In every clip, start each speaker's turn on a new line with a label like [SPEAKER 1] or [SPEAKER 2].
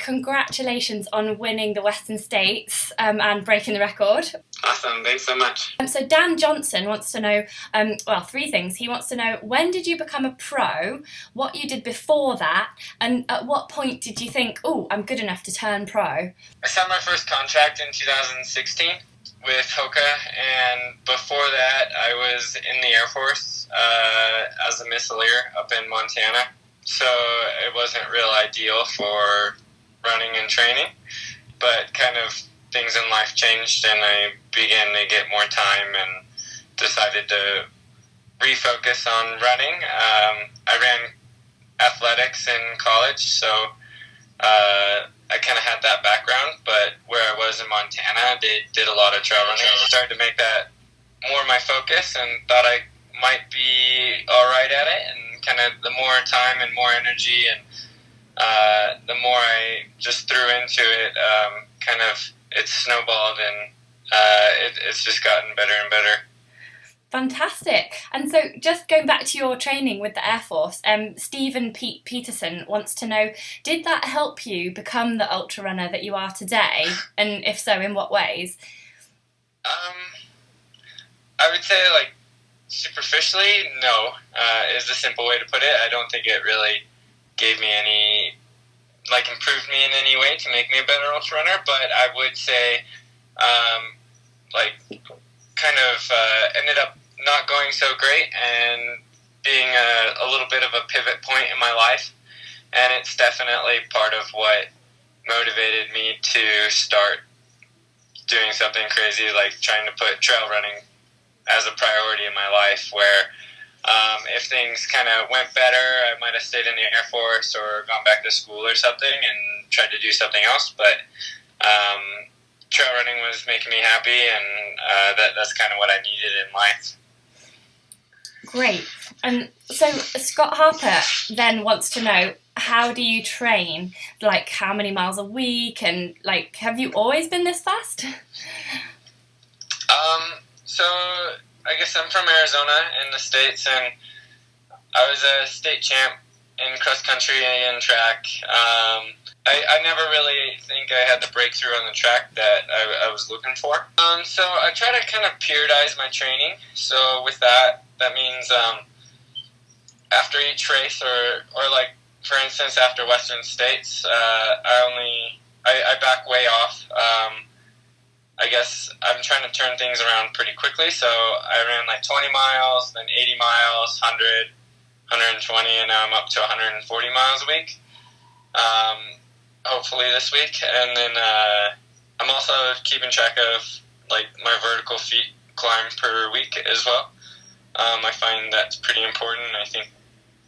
[SPEAKER 1] congratulations on winning the Western States and breaking the record.
[SPEAKER 2] Awesome, thanks so much.
[SPEAKER 1] So Dan Johnson wants to know, three things. He wants to know, when did you become a pro, what you did before that, and at what point did you think, oh, I'm good enough to turn pro?
[SPEAKER 2] I signed my first contract in 2016 with Hoka, and before that I was in the Air Force as a missileer up in Montana, so it wasn't real ideal for running and training, but kind of things in life changed and I began to get more time and decided to refocus on running. I ran athletics in college, so I kind of had that background, but where I was in Montana, they did a lot of trail running. I started to make that more my focus and thought I might be all right at it, and kind of the more time and more energy and the more I just threw into it, it snowballed and it's just gotten better and better.
[SPEAKER 1] Fantastic. And so just going back to your training with the Air Force, Pete Peterson wants to know, did that help you become the ultra runner that you are today? And if so, in what ways?
[SPEAKER 2] I would say, superficially, no, is the simple way to put it. I don't think it really gave me any, improved me in any way to make me a better ultra runner, but I would say, ended up not going so great and being a little bit of a pivot point in my life, and it's definitely part of what motivated me to start doing something crazy, like trying to put trail running as a priority in my life, where if things kind of went better, I might have stayed in the Air Force or gone back to school or something and tried to do something else, but trail running was making me happy, and that's kind of what I needed in life.
[SPEAKER 1] Great. And so Scott Harper then wants to know, how do you train? How many miles a week? And, have you always been this fast?
[SPEAKER 2] So I guess I'm from Arizona in the States, and I was a state champ in cross country and track. I never really think I had the breakthrough on the track that I was looking for. So I try to kind of periodize my training. So with that means after each race, or for instance after Western States, I back way off. I guess I'm trying to turn things around pretty quickly. So I ran 20 miles, then 80 miles, 100, 120, and now I'm up to 140 miles a week. Hopefully this week, and then I'm also keeping track of my vertical feet climb per week as well. I find that's pretty important. I think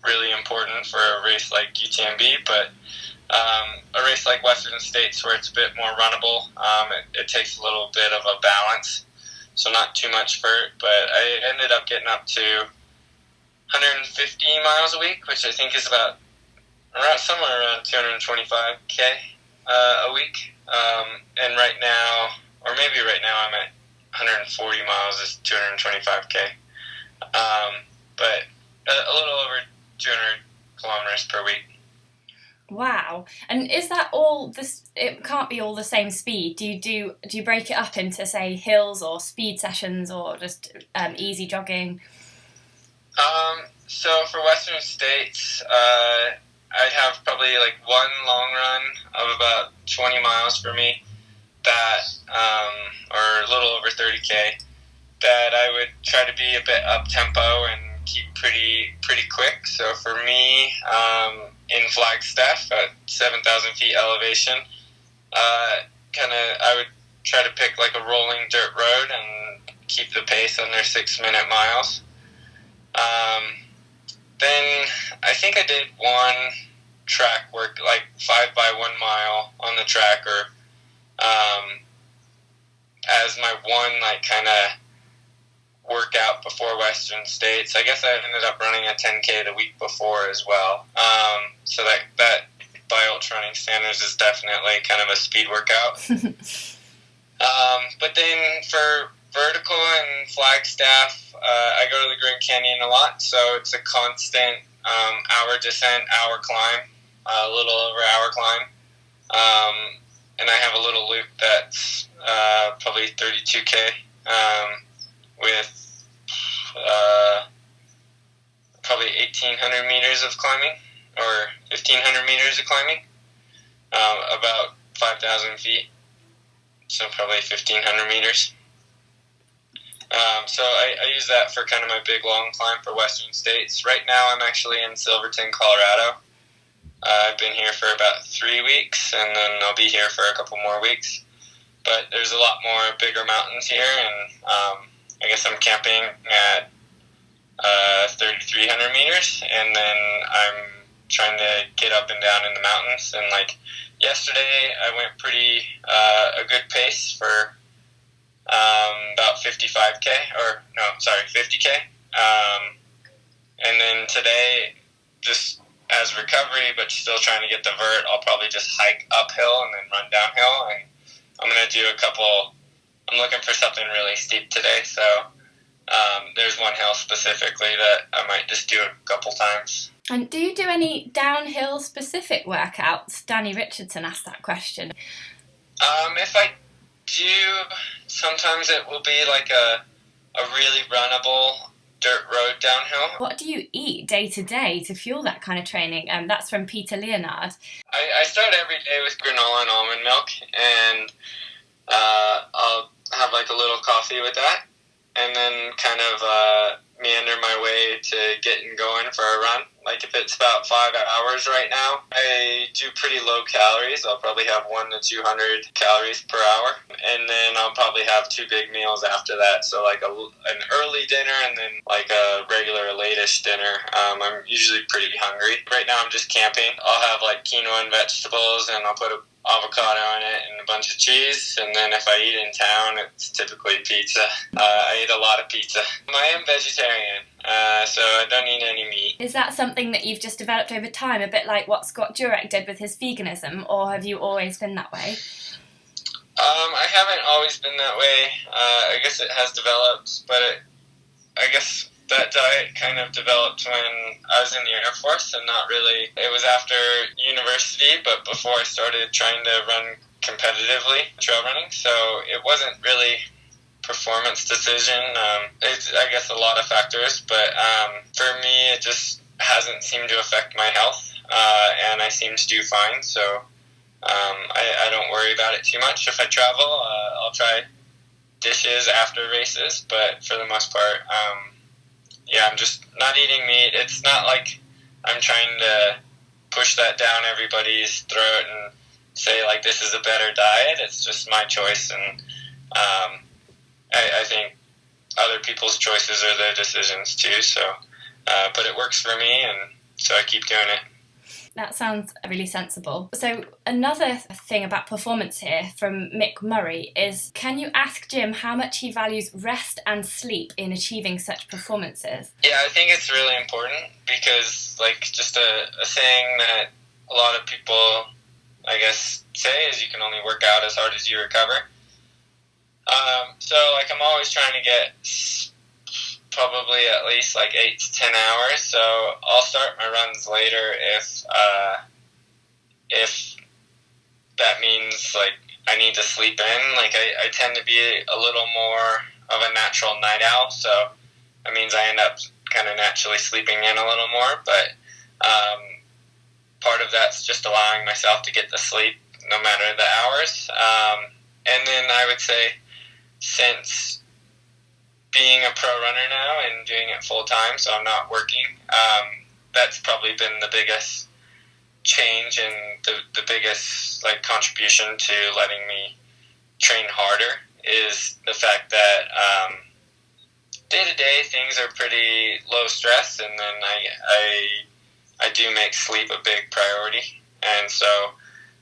[SPEAKER 2] really important for a race like UTMB, but a race like Western States where it's a bit more runnable, it takes a little bit of a balance, so not too much vert, but I ended up getting up to 150 miles a week, which I think is about somewhere around 225K a week, and right now I'm at 140 miles is 225K, but a little over 200 kilometers per week.
[SPEAKER 1] Wow. And is that all this? It can't be all the same speed. Do you break it up into, say, hills or speed sessions, or just easy jogging?
[SPEAKER 2] So for Western States, I'd have probably one long run of about 20 miles for me, that or a little over 30K, that I would try to be a bit up tempo and keep pretty quick. So for me, in Flagstaff at 7,000 feet elevation, I would try to pick a rolling dirt road and keep the pace under 6-minute miles. Then I think I did one track work, 5 by 1 mile on the track, or as my one kind of workout before Western States. I guess I ended up running a 10K the week before as well. So that by ultra running standards is definitely kind of a speed workout. But then for vertical and Flagstaff, I go to the Grand Canyon a lot, so it's a constant hour descent, hour climb, a little over hour climb. And I have a little loop that's probably 32K with probably 1,800 meters of climbing, or 1,500 meters of climbing, about 5,000 feet, so probably 1,500 meters. So I use that for kind of my big long climb for Western States. Right now I'm actually in Silverton, Colorado. I've been here for about 3 weeks, and then I'll be here for a couple more weeks. But there's a lot more bigger mountains here, and I guess I'm camping at 3,300 meters, and then I'm trying to get up and down in the mountains. And like yesterday, I went pretty a good pace for about 50K. And then today, just as recovery, but still trying to get the vert, I'll probably just hike uphill and then run downhill. And I'm going to do I'm looking for something really steep today, so there's one hill specifically that I might just do a couple times.
[SPEAKER 1] And do you do any downhill specific workouts? Danny Richardson asked that question.
[SPEAKER 2] If I do, sometimes it will be like a really runnable dirt road downhill.
[SPEAKER 1] What do you eat day to day to fuel that kind of training? That's from Peter Leonard.
[SPEAKER 2] I start every day with granola and almond milk, and I'll have like a little coffee with that, and then kind of meander my way to getting going for a run. Like if it's about 5 hours right now, I do pretty low calories. I'll probably have 100 to 200 calories per hour, and then I'll probably have 2 big meals after that. So like an early dinner and then like a regular late-ish dinner. I'm usually pretty hungry. Right now I'm just camping. I'll have like quinoa and vegetables, and I'll put a avocado in it and a bunch of cheese, and then if I eat in town, it's typically pizza. I eat a lot of pizza. I am vegetarian, so I don't eat any meat.
[SPEAKER 1] Is that something that you've just developed over time, a bit like what Scott Jurek did with his veganism, or have you always been that way?
[SPEAKER 2] I haven't always been that way. I guess it has developed, but I guess that diet kind of developed when I was in the Air Force, and not really. It was after university, but before I started trying to run competitively, trail running, so it wasn't really performance decision. It's, I guess, a lot of factors, but for me, it just hasn't seemed to affect my health, and I seem to do fine, so I don't worry about it too much. If I travel, I'll try dishes after races, but for the most part, I'm just not eating meat. It's not like I'm trying to push that down everybody's throat and say, like, this is a better diet. It's just my choice, and I think other people's choices are their decisions too, so but it works for me, and so I keep doing it.
[SPEAKER 1] That sounds really sensible. So another thing about performance here from Mikk Murray is, can you ask Jim how much he values rest and sleep in achieving such performances?
[SPEAKER 2] Yeah, I think it's really important, because like just a saying that a lot of people, I guess, say is you can only work out as hard as you recover. So like I'm always trying to get probably at least like 8 to 10 hours. So I'll start my runs later if that means like I need to sleep in. Like I tend to be a little more of a natural night owl, so that means I end up kind of naturally sleeping in a little more. But part of that's just allowing myself to get the sleep no matter the hours. And then I would say, since being a pro runner now and doing it full time, so I'm not working, that's probably been the biggest change and the biggest like contribution to letting me train harder, is the fact that day to day things are pretty low stress, and then I do make sleep a big priority, and so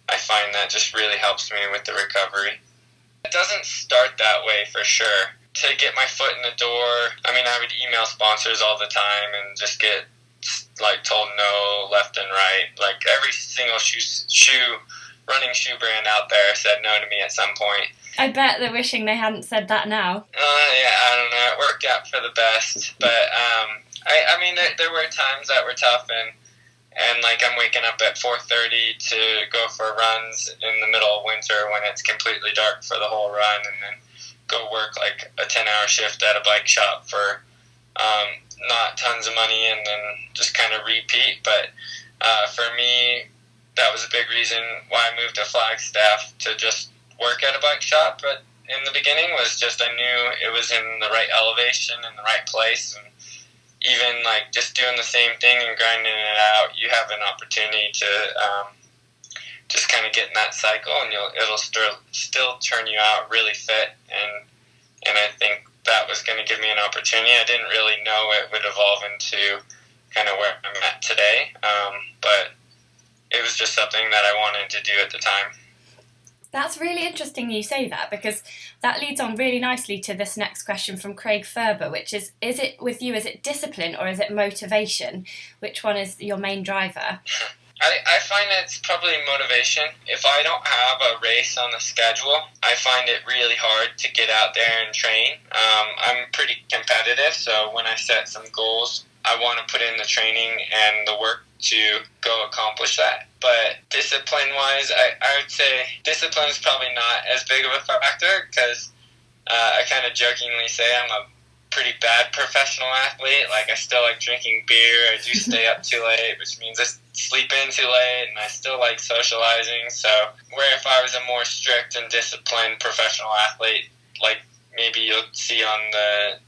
[SPEAKER 2] I find that just really helps me with the recovery. It doesn't start that way for sure. To get my foot in the door, I mean, I would email sponsors all the time and just get like told no left and right. Like every single running shoe brand out there said no to me at some point.
[SPEAKER 1] I bet they're wishing they hadn't said that now.
[SPEAKER 2] Yeah, I don't know. It worked out for the best, but I mean, there were times that were tough, and and like I'm waking up at 4:30 to go for runs in the middle of winter when it's completely dark for the whole run, and then go work like a 10-hour shift at a bike shop for not tons of money, and then just kind of repeat. But for me, that was a big reason why I moved to Flagstaff to just work at a bike shop. But in the beginning was just I knew it was in the right elevation, in the right place, and even like just doing the same thing and grinding it out, you have an opportunity to just kind of get in that cycle, and it'll still turn you out really fit. And I think that was going to give me an opportunity. I didn't really know it would evolve into kind of where I'm at today, but it was just something that I wanted to do at the time.
[SPEAKER 1] That's really interesting you say that, because that leads on really nicely to this next question from Craig Furber, which is it with you, is it discipline or is it motivation? Which one is your main driver?
[SPEAKER 2] I find it's probably motivation. If I don't have a race on the schedule, I find it really hard to get out there and train. I'm pretty competitive, so when I set some goals, I want to put in the training and the work to go accomplish that. But discipline-wise, I would say discipline is probably not as big of a factor, because I kind of jokingly say I'm a pretty bad professional athlete. Like, I still like drinking beer, I do stay up too late, which means I sleep in too late, and I still like socializing. So where if I was a more strict and disciplined professional athlete, like maybe you'll see on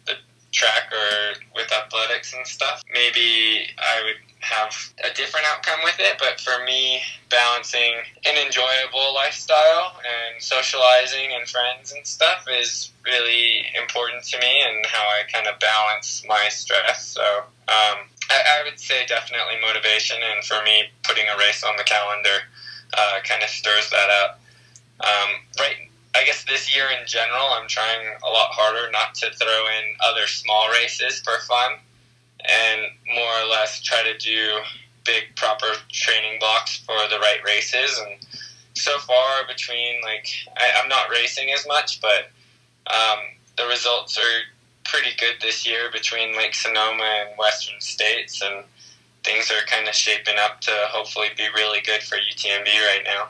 [SPEAKER 2] the track or with athletics and stuff, maybe I would have a different outcome with it. But for me, balancing an enjoyable lifestyle and socializing and friends and stuff is really important to me, and how I kind of balance my stress. So I would say definitely motivation, and for me, putting a race on the calendar kind of stirs that up. I guess this year in general, I'm trying a lot harder not to throw in other small races for fun, and more or less try to do big proper training blocks for the right races. And so far, between I'm not racing as much, but the results are pretty good this year between Lake Sonoma and Western States, and things are kind of shaping up to hopefully be really good for UTMB right now.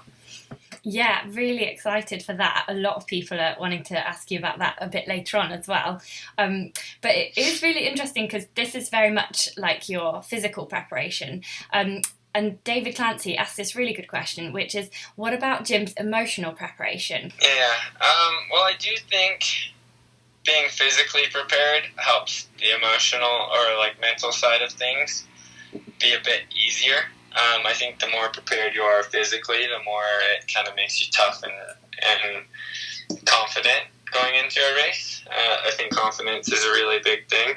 [SPEAKER 1] Yeah, really excited for that. A lot of people are wanting to ask you about that a bit later on as well. But it is really interesting, because this is very much like your physical preparation. And David Clancy asked this really good question, which is, what about Jim's emotional preparation?
[SPEAKER 2] Yeah, well, I do think being physically prepared helps the emotional or mental side of things be a bit easier. I think the more prepared you are physically, the more it kind of makes you tough and confident going into a race. I think confidence is a really big thing,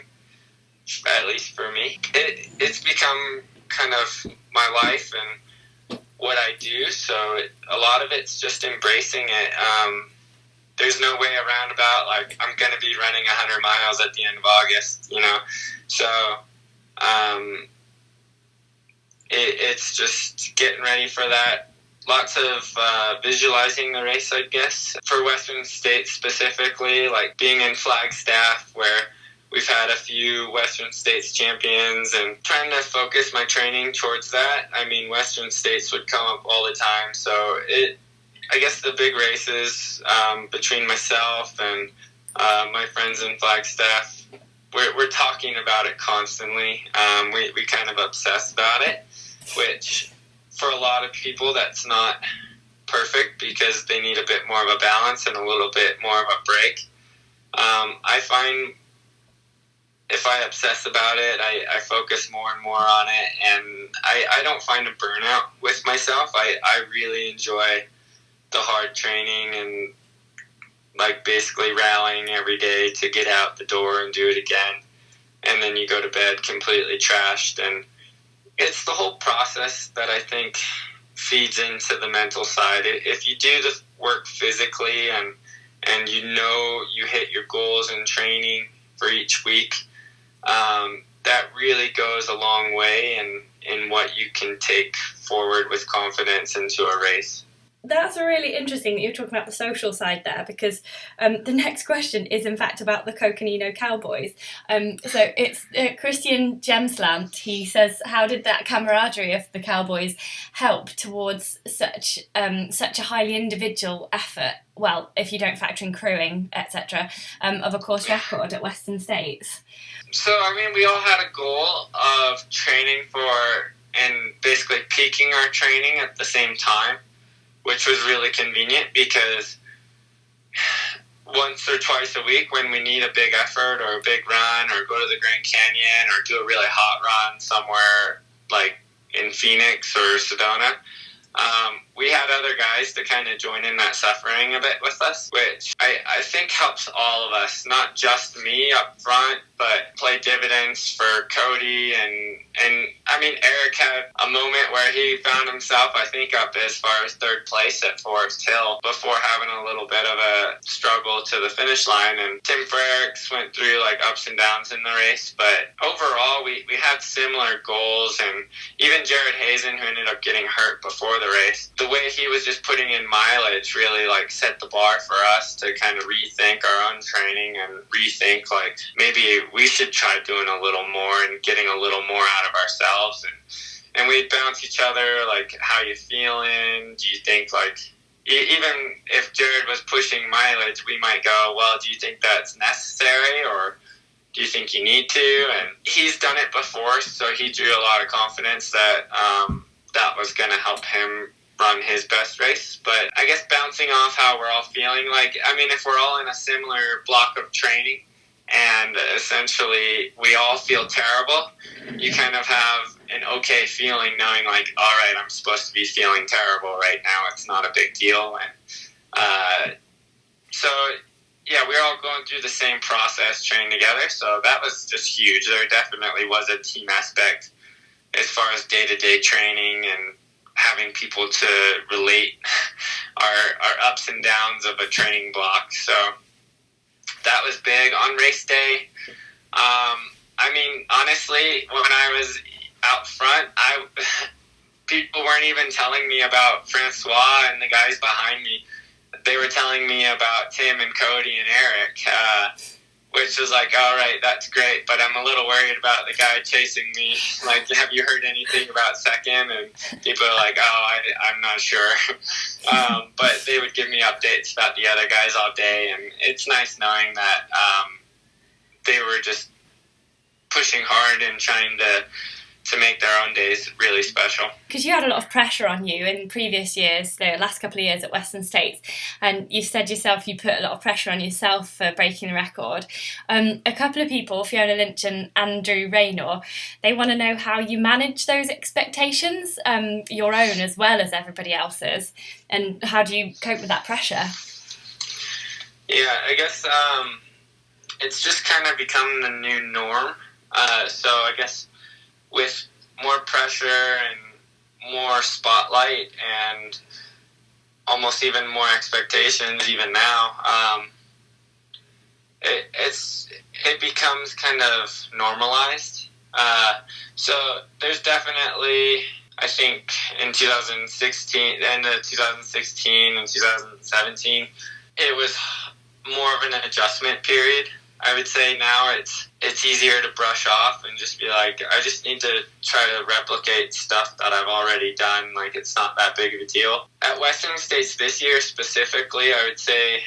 [SPEAKER 2] at least for me. It's become kind of my life and what I do, so a lot of it's just embracing it. There's no way around about, I'm going to be running 100 miles at the end of August, So, it's just getting ready for that. Lots of visualizing the race, I guess. For Western States specifically, being in Flagstaff, where we've had a few Western States champions, and trying to focus my training towards that. I mean, Western States would come up all the time, so I guess the big races between myself and my friends in Flagstaff, we're talking about it constantly. We kind of obsess about it, which for a lot of people that's not perfect, because they need a bit more of a balance and a little bit more of a break. I find if I obsess about it, I focus more and more on it, and I don't find a burnout with myself. I really enjoy the hard training and basically rallying every day to get out the door and do it again, and then you go to bed completely trashed. And it's the whole process that I think feeds into the mental side. If you do the work physically and you hit your goals in training for each week, that really goes a long way in what you can take forward with confidence into a race.
[SPEAKER 1] That's really interesting that you're talking about the social side there, because the next question is in fact about the Coconino Cowboys. So it's Kristian Tjemsland. He says, how did that camaraderie of the Cowboys help towards such a highly individual effort? Well, if you don't factor in crewing, etc., of a course record at Western States.
[SPEAKER 2] So, I mean, we all had a goal of training for and basically peaking our training at the same time, which was really convenient because once or twice a week when we need a big effort or a big run or go to the Grand Canyon or do a really hot run somewhere like in Phoenix or Sedona, we had other guys to kind of join in that suffering a bit with us, which I think helps all of us, not just me up front, but play dividends for Cody and I mean, Eric had a moment where he found himself, I think, up as far as third place at Forest Hill before having a little bit of a struggle to the finish line. And Tim Frericks went through like ups and downs in the race, but overall we had similar goals. And even Jared Hazen, who ended up getting hurt before the race, the way he was just putting in mileage really like set the bar for us to kind of rethink our own training and rethink like maybe we should try doing a little more and getting a little more out of ourselves. And we'd bounce each other like, how you feeling? Do you think like, even if Jared was pushing mileage, we might go, well, do you think that's necessary or do you think you need to? And he's done it before, so he drew a lot of confidence that that was going to help him run his best race. But I guess bouncing off how we're all feeling, like, I mean, if we're all in a similar block of training and essentially we all feel terrible, you kind of have an okay feeling knowing like, all right, I'm supposed to be feeling terrible right now. It's not a big deal. And so, yeah, we're all going through the same process training together. So that was just huge. There definitely was a team aspect as far as day-to-day training and having people to relate our ups and downs of a training block. So that was big. On race day, I mean, honestly, when I was out front, people weren't even telling me about Francois and the guys behind me. They were telling me about Tim and Cody and Eric, which was like, all right, that's great, but I'm a little worried about the guy chasing me. Like, have you heard anything about second? And people are like, oh, I'm not sure. But they would give me updates about the other guys all day, and it's nice knowing that they were just pushing hard and trying to make their own days really special.
[SPEAKER 1] Because you had a lot of pressure on you in previous years, the last couple of years at Western States, and you've said yourself you put a lot of pressure on yourself for breaking the record. A couple of people, Fiona Lynch and Andrew Raynor, they want to know how you manage those expectations, your own as well as everybody else's, and how do you cope with that pressure?
[SPEAKER 2] Yeah, I guess it's just kind of become the new norm. So I guess with more pressure and more spotlight and almost even more expectations even now, it becomes kind of normalized. So there's definitely, I think in 2016, the end of 2016 and 2017, it was more of an adjustment period. I would say now it's easier to brush off and just be like, I just need to try to replicate stuff that I've already done. Like, it's not that big of a deal. At Western States this year specifically, I would say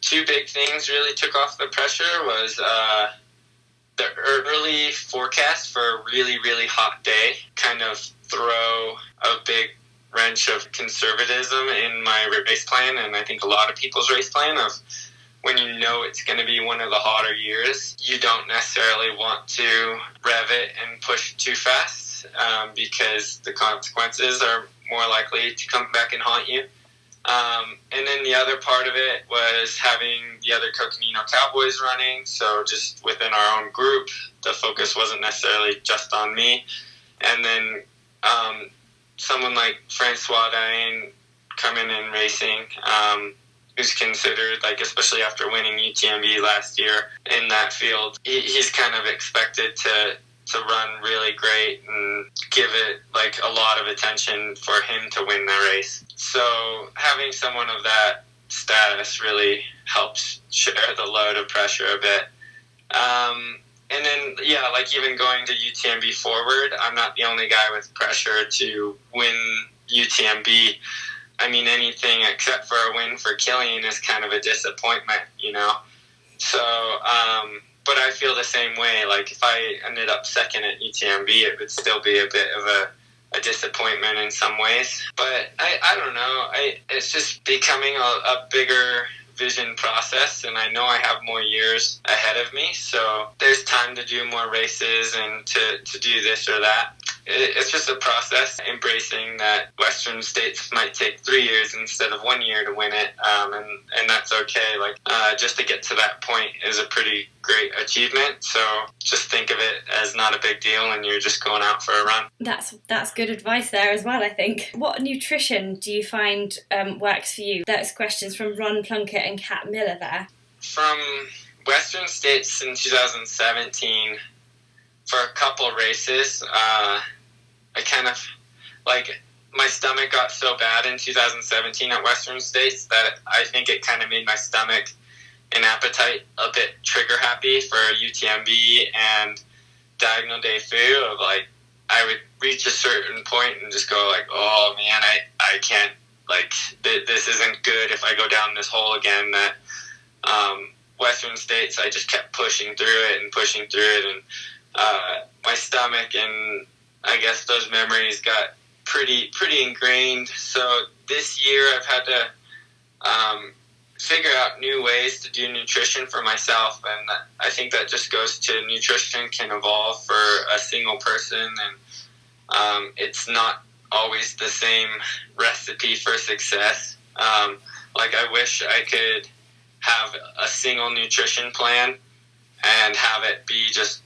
[SPEAKER 2] two big things really took off the pressure was the early forecast for a really, really hot day kind of throw a big wrench of conservatism in my race plan, and I think a lot of people's race plan of when you know it's going to be one of the hotter years, you don't necessarily want to rev it and push too fast because the consequences are more likely to come back and haunt you. And then the other part of it was having the other Coconino Cowboys running, so just within our own group, the focus wasn't necessarily just on me. And then someone like Francois Dain coming and racing, who's considered, like, especially after winning UTMB last year in that field, he's kind of expected to to run really great and give it like a lot of attention for him to win the race. So having someone of that status really helps share the load of pressure a bit. And then, yeah, like even going to UTMB forward, I'm not the only guy with pressure to win UTMB. I mean, anything except for a win for Kilian is kind of a disappointment, you know? So, but I feel the same way. Like, if I ended up second at UTMB, it would still be a bit of a disappointment in some ways. But I don't know. It's just becoming a bigger vision process, and I know I have more years ahead of me, so there's time to do more races and to do this or that. It's just a process, embracing that Western States might take 3 years instead of 1 year to win it, and that's okay. Like, just to get to that point is a pretty great achievement, so just think of it as not a big deal and you're just going out for a run.
[SPEAKER 1] That's good advice there as well, I think. What nutrition do you find works for you? That's questions from Ron Plunkett and Kat Miller there.
[SPEAKER 2] From Western States in 2017, for a couple races, I kind of, like, my stomach got so bad in 2017 at Western States that I think it kind of made my stomach and appetite a bit trigger happy for UTMB and Diagonal Day Foo. Of like, I would reach a certain point and just go like, oh man, I can't, like, this isn't good if I go down this hole again. That Western States, I just kept pushing through it, and my stomach and I guess those memories got pretty ingrained. So this year I've had to figure out new ways to do nutrition for myself, and I think that just goes to nutrition can evolve for a single person, and it's not always the same recipe for success. Like, I wish I could have a single nutrition plan and have it be just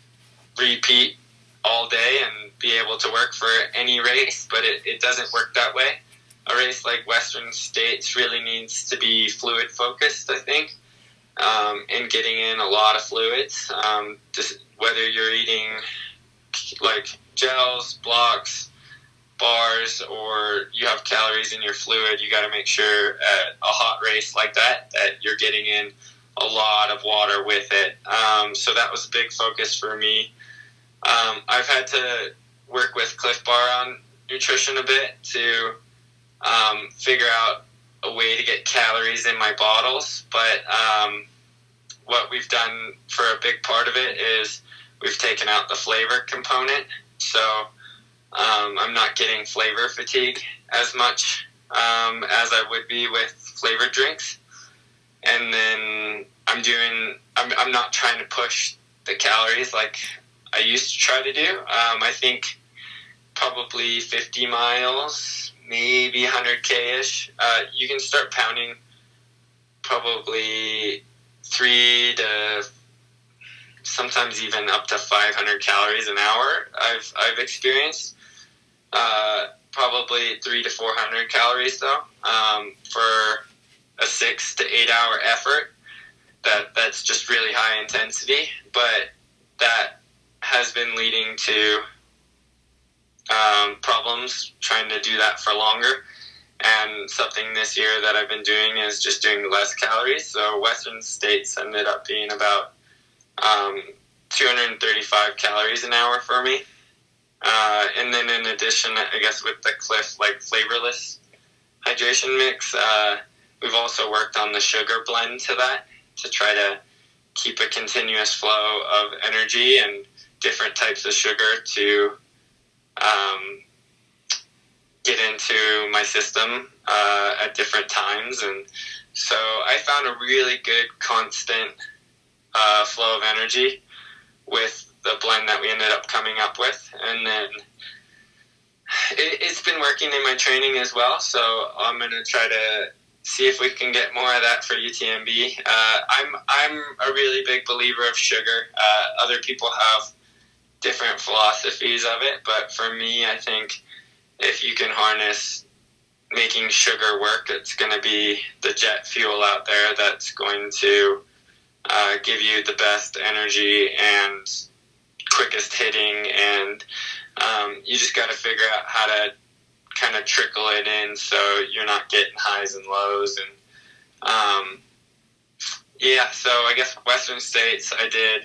[SPEAKER 2] repeat all day and be able to work for any race, but it doesn't work that way. A race like Western States really needs to be fluid focused, I think, and getting in a lot of fluids. Just whether you're eating like gels, blocks, bars, or you have calories in your fluid, you got to make sure at a hot race like that you're getting in a lot of water with it. So that was a big focus for me. I've had to work with Cliff Bar on nutrition a bit to figure out a way to get calories in my bottles, but what we've done for a big part of it is we've taken out the flavor component, so I'm not getting flavor fatigue as much as I would be with flavored drinks. And then I'm not trying to push the calories like I used to try to do. I think probably 50 miles, maybe 100K-ish. You can start pounding probably 3 to sometimes even up to 500 calories an hour. I've experienced probably 300 to 400 calories though, for a 6 to 8 hour effort. That's just really high intensity, but that has been leading to problems trying to do that for longer. And something this year that I've been doing is just doing less calories. So Western States ended up being about 235 calories an hour for me. And then in addition, I guess with the Cliff, like, flavorless hydration mix, we've also worked on the sugar blend to that to try to keep a continuous flow of energy and different types of sugar to get into my system at different times. And so I found a really good constant flow of energy with the blend that we ended up coming up with. And then it's been working in my training as well, so I'm going to try to see if we can get more of that for UTMB. I'm a really big believer of sugar. Other people have different philosophies of it, but for me, I think if you can harness making sugar work, it's going to be the jet fuel out there that's going to give you the best energy and quickest hitting, and you just got to figure out how to kind of trickle it in so you're not getting highs and lows. And so I guess Western States I did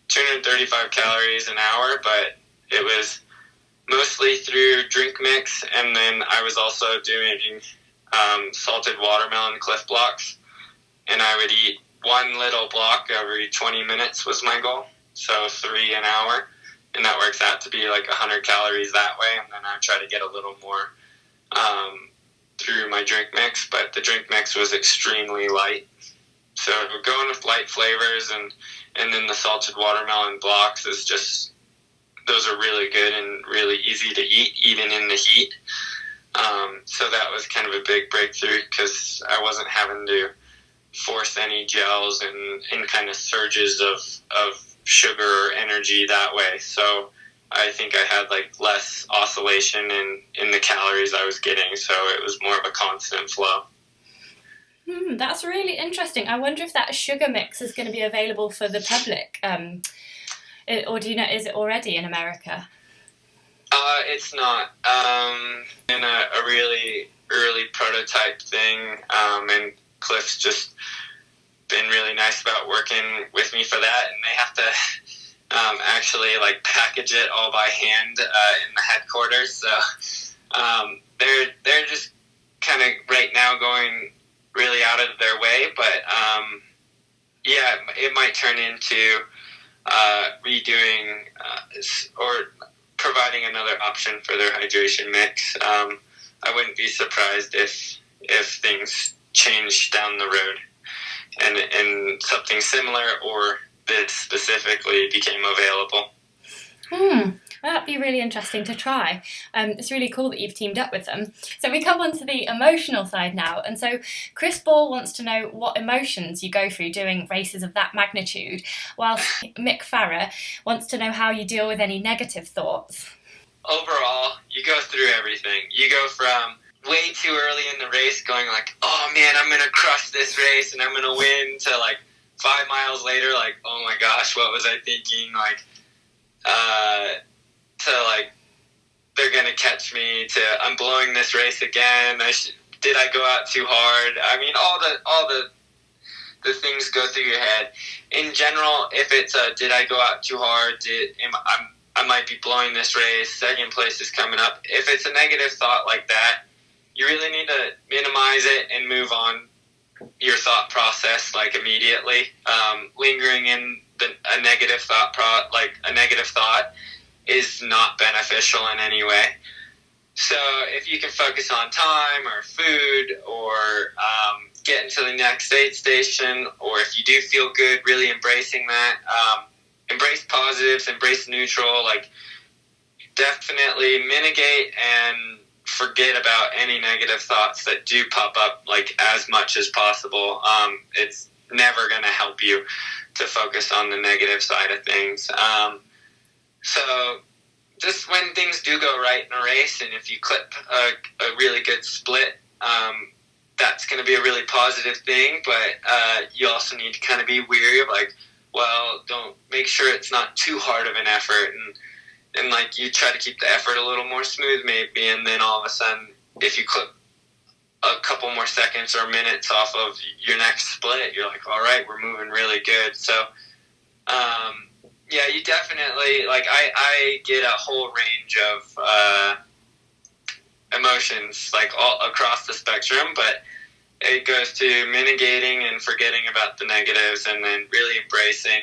[SPEAKER 2] 235 calories an hour, but it was mostly through drink mix, and then I was also doing salted watermelon Cliff Blocks, and I would eat one little block every 20 minutes was my goal, so 3 an hour, and that works out to be like 100 calories that way, and then I try to get a little more through my drink mix, but the drink mix was extremely light. So going with light flavors and then the salted watermelon blocks is just, those are really good and really easy to eat, even in the heat. So that was kind of a big breakthrough because I wasn't having to force any gels and kind of surges of sugar or energy that way. So I think I had like less oscillation in the calories I was getting, so it was more of a constant flow.
[SPEAKER 1] That's really interesting. I wonder if that sugar mix is going to be available for the public, or do you know, is it already in America?
[SPEAKER 2] It's not. In a really early prototype thing, and Cliff's just been really nice about working with me for that, and they have to actually like package it all by hand in the headquarters. So they're just kind of right now going really out of their way, but it might turn into redoing or providing another option for their hydration mix. I wouldn't be surprised if things change down the road and something similar or this specifically became available.
[SPEAKER 1] That'd be really interesting to try. It's really cool that you've teamed up with them. So we come on to the emotional side now. And so Chris Ball wants to know what emotions you go through doing races of that magnitude, whilst Mick Farrar wants to know how you deal with any negative thoughts.
[SPEAKER 2] Overall, you go through everything. You go from way too early in the race going like, oh man, I'm going to crush this race and I'm going to win, to like 5 miles later, like, oh my gosh, what was I thinking? Like, to like, they're going to catch me, to I'm blowing this race again. Did I go out too hard? I mean, all the things go through your head. In general, if it's did I go out too hard? I might be blowing this race. Second place is coming up. If it's a negative thought like that, you really need to minimize it and move on your thought process like immediately. Lingering in a negative thought is not beneficial in any way. So if you can focus on time or food or getting to the next aid station, or if you do feel good, really embracing that. Embrace positives, embrace neutral, like definitely mitigate and forget about any negative thoughts that do pop up like as much as possible. It's never going to help you to focus on the negative side of things. So just when things do go right in a race, and if you clip a really good split, that's going to be a really positive thing, but you also need to kind of be weary of like, well, don't make sure it's not too hard of an effort, and like you try to keep the effort a little more smooth maybe, and then all of a sudden if you clip a couple more seconds or minutes off of your next split, you're like, all right, we're moving really good. So you definitely, like I get a whole range of emotions like all across the spectrum, but it goes to mitigating and forgetting about the negatives, and then really embracing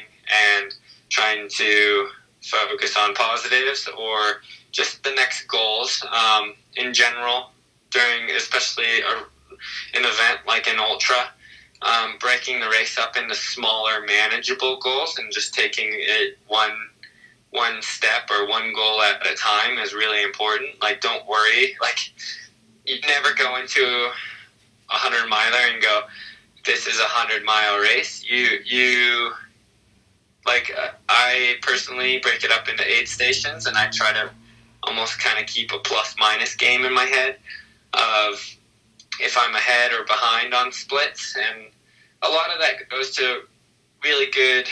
[SPEAKER 2] and trying to focus on positives or just the next goals. In general, during especially an event like an ultra, breaking the race up into smaller, manageable goals and just taking it one step or one goal at a time is really important. Like, don't worry. Like, you never go into 100-miler and go, this is a 100-mile race. You like, I personally break it up into aid stations, and I try to almost kind of keep a plus-minus game in my head of if I'm ahead or behind on splits. And a lot of that goes to really good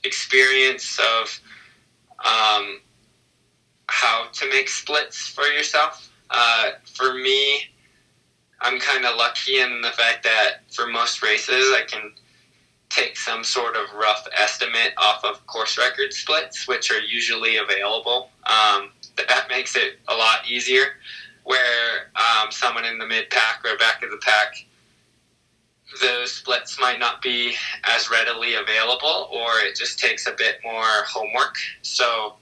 [SPEAKER 2] experience of how to make splits for yourself. For me, I'm kind of lucky in the fact that for most races I can take some sort of rough estimate off of course record splits, which are usually available. That makes it a lot easier, where someone in the mid-pack or back of the pack, those splits might not be as readily available, or it just takes a bit more homework. So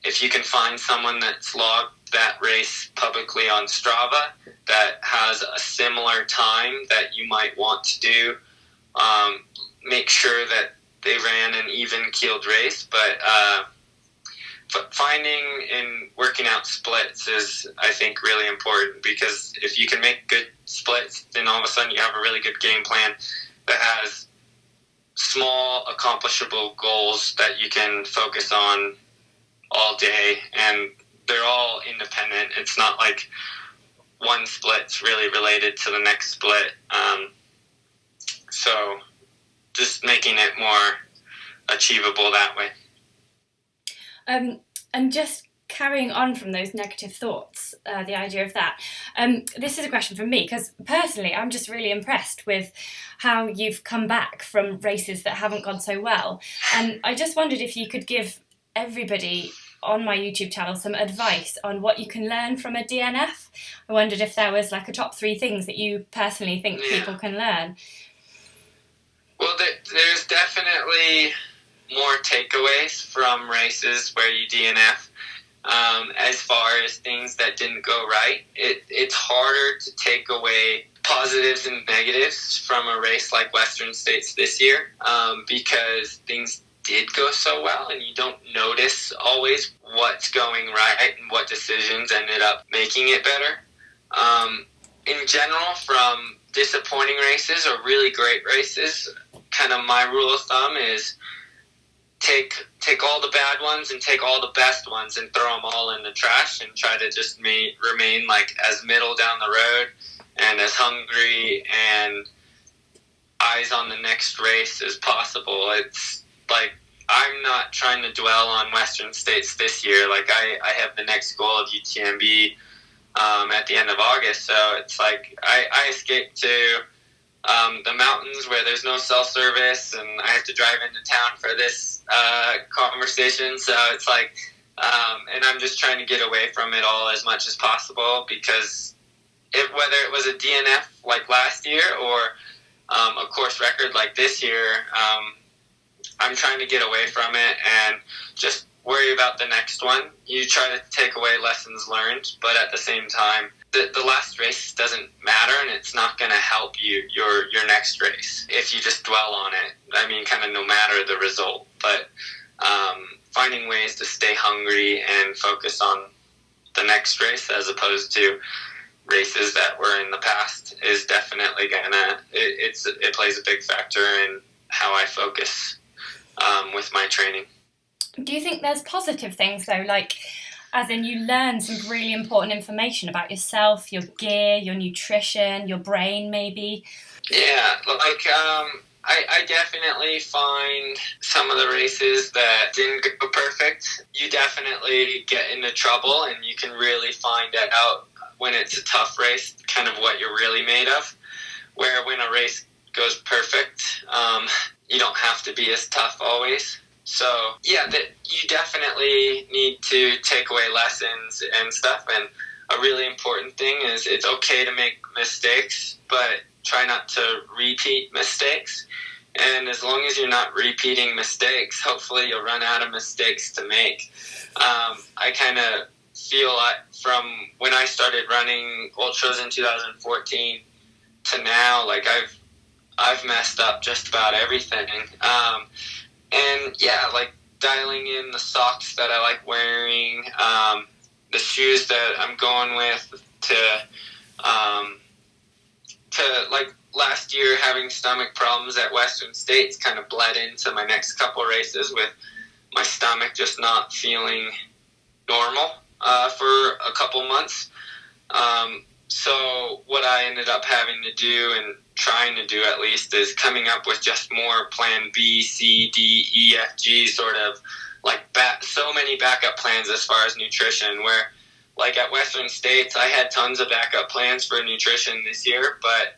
[SPEAKER 2] if you can find someone that's logged that race publicly on Strava that has a similar time that you might want to do, make sure that they ran an even-keeled race. But finding and working out splits is, I think, really important, because if you can make good splits, then all of a sudden you have a really good game plan that has small, accomplishable goals that you can focus on all day, and they're all independent. It's not like one split's really related to the next split. So just making it more achievable that way.
[SPEAKER 1] And just carrying on from those negative thoughts, the idea of that, this is a question from me, because personally I'm just really impressed with how you've come back from races that haven't gone so well. And I just wondered if you could give everybody on my YouTube channel some advice on what you can learn from a DNF. I wondered if there was like a top 3 things that you personally think people can learn.
[SPEAKER 2] Well, there's definitely more takeaways from races where you DNF. As far as things that didn't go right, it's harder to take away positives and negatives from a race like Western States this year, because things did go so well and you don't notice always what's going right and what decisions ended up making it better. In general, from disappointing races or really great races, kind of my rule of thumb is take all the bad ones and take all the best ones and throw them all in the trash, and try to just remain like as middle down the road and as hungry and eyes on the next race as possible. It's like, I'm not trying to dwell on Western States this year. Like, I have the next goal of UTMB at the end of August, so it's like I escaped to the mountains where there's no cell service, and I have to drive into town for this conversation. So it's like, and I'm just trying to get away from it all as much as possible, because whether it was a DNF like last year or a course record like this year, I'm trying to get away from it and just worry about the next one. You try to take away lessons learned, but at the same time, the last race doesn't matter, and it's not going to help you your next race if you just dwell on it. I mean, kind of no matter the result, but finding ways to stay hungry and focus on the next race as opposed to races that were in the past is definitely it plays a big factor in how I focus with my training.
[SPEAKER 1] Do you think there's positive things though, like as in you learn some really important information about yourself, your gear, your nutrition, your brain maybe?
[SPEAKER 2] Yeah, like I definitely find some of the races that didn't go perfect, you definitely get into trouble, and you can really find that out when it's a tough race, kind of what you're really made of. Where when a race goes perfect, you don't have to be as tough always. So, yeah, that you definitely need to take away lessons and stuff. And a really important thing is it's okay to make mistakes, but try not to repeat mistakes. And as long as you're not repeating mistakes, hopefully you'll run out of mistakes to make. I kind of feel like from when I started running ultras in 2014 to now, like I've messed up just about everything. And yeah, like dialing in the socks that I like wearing, the shoes that I'm going with, to like last year having stomach problems at Western States kind of bled into my next couple races with my stomach just not feeling normal for a couple months. So what I ended up having to do, and trying to do at least, is coming up with just more plan B, C, D, E, F, G, sort of like so many backup plans as far as nutrition, where like at Western States, I had tons of backup plans for nutrition this year, but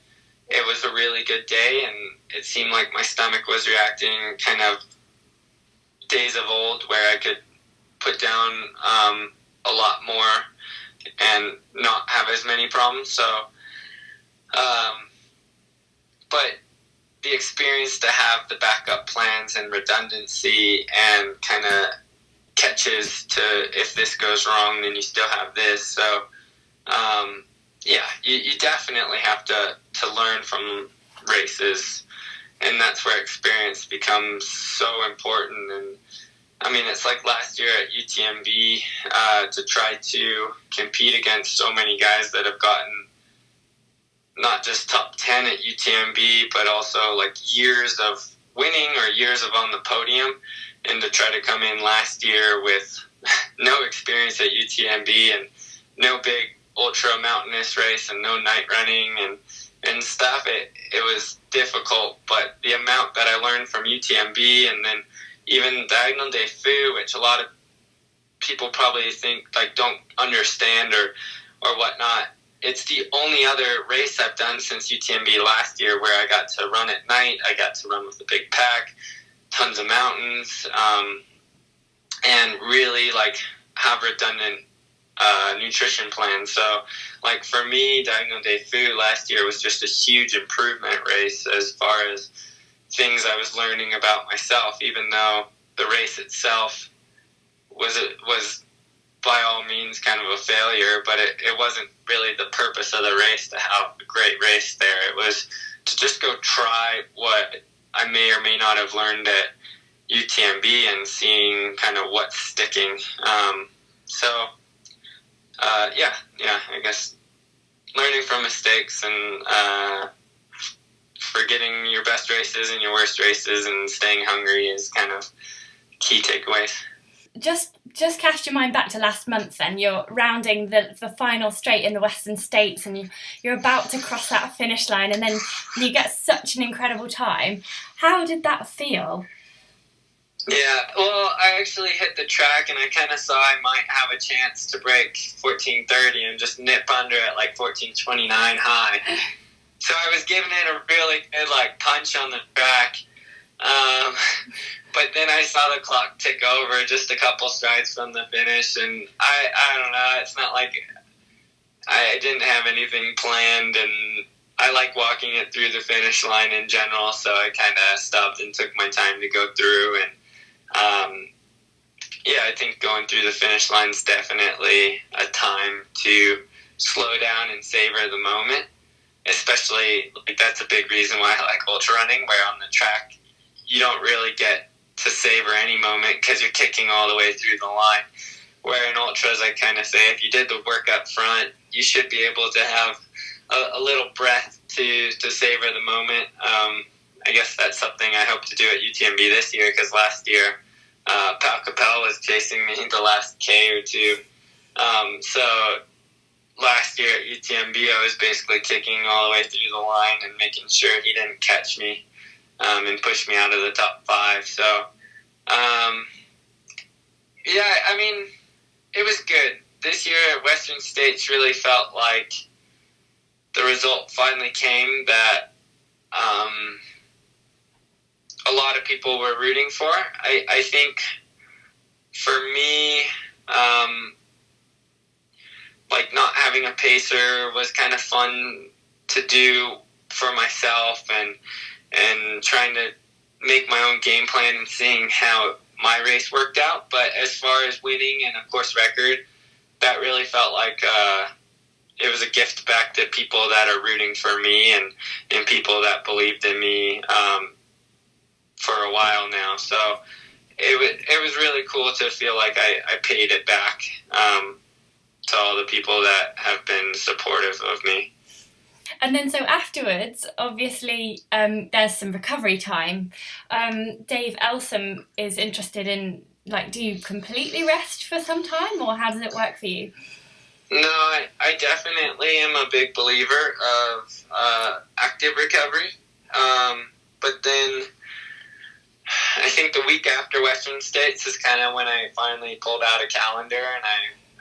[SPEAKER 2] it was a really good day, and it seemed like my stomach was reacting kind of days of old, where I could put down a lot more and not have as many problems. So, but the experience to have the backup plans and redundancy and kind of catches to, if this goes wrong, then you still have this. So, you definitely have to learn from races, and that's where experience becomes so important. And I mean, it's like last year at UTMB, to try to compete against so many guys that have gotten not just top 10 at UTMB, but also like years of winning or years of on the podium, and to try to come in last year with no experience at UTMB and no big ultra mountainous race and no night running and stuff, it was difficult. But the amount that I learned from UTMB, and then even Diagonal Day Foo, which a lot of people probably think like don't understand or whatnot, it's the only other race I've done since UTMB last year where I got to run at night. I got to run with a big pack, tons of mountains, and really like have redundant nutrition plans. So like for me, Diagonal Day Foo last year was just a huge improvement race as far as things I was learning about myself, even though the race itself was by all means kind of a failure, but it wasn't really the purpose of the race to have a great race there. It was to just go try what I may or may not have learned at UTMB and seeing kind of what's sticking. I guess learning from mistakes and forgetting your best races and your worst races and staying hungry is kind of key takeaways.
[SPEAKER 1] Just cast your mind back to last month then. You're rounding the final straight in the Western States, and you're about to cross that finish line, and then you get such an incredible time. How did that feel?
[SPEAKER 2] Yeah, well, I actually hit the track, and I kind of saw I might have a chance to break 14:30 and just nip under at like 14:29 high. So I was giving it a really good like punch on the track. But then I saw the clock tick over just a couple strides from the finish, and I don't know, it's not like I didn't have anything planned, and I like walking it through the finish line in general, so I kind of stopped and took my time to go through, and I think going through the finish line is definitely a time to slow down and savor the moment, especially, like, that's a big reason why I like ultra running, where on the track you don't really get to savor any moment because you're kicking all the way through the line. Where in ultras, I kind of say if you did the work up front, you should be able to have a little breath to savor the moment. I guess that's something I hope to do at UTMB this year, because last year Pal Capel was chasing me the last K or two. So last year at UTMB, I was basically kicking all the way through the line and making sure he didn't catch me and push me out of the top 5. So, I mean, it was good. This year at Western States really felt like the result finally came that a lot of people were rooting for. I think for me, like not having a pacer was kind of fun to do for myself, and trying to make my own game plan and seeing how my race worked out. But as far as winning and, of course, record, that really felt like it was a gift back to people that are rooting for me and people that believed in me for a while now. So it was really cool to feel like I paid it back to all the people that have been supportive of me.
[SPEAKER 1] And then so afterwards, obviously, there's some recovery time. Dave Elsom is interested in, like, do you completely rest for some time, or how does it work for you?
[SPEAKER 2] No, I definitely am a big believer of active recovery. But then I think the week after Western States is kind of when I finally pulled out a calendar and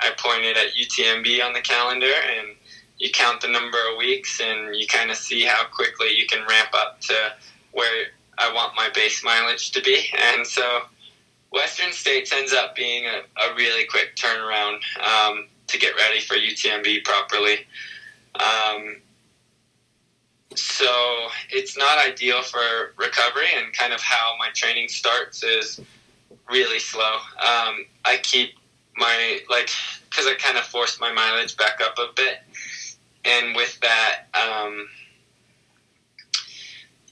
[SPEAKER 2] I pointed at UTMB on the calendar, and you count the number of weeks and you kind of see how quickly you can ramp up to where I want my base mileage to be. And so Western States ends up being a really quick turnaround to get ready for UTMB properly. So it's not ideal for recovery, and kind of how my training starts is really slow. I keep my, because I kind of forced my mileage back up a bit, and with that,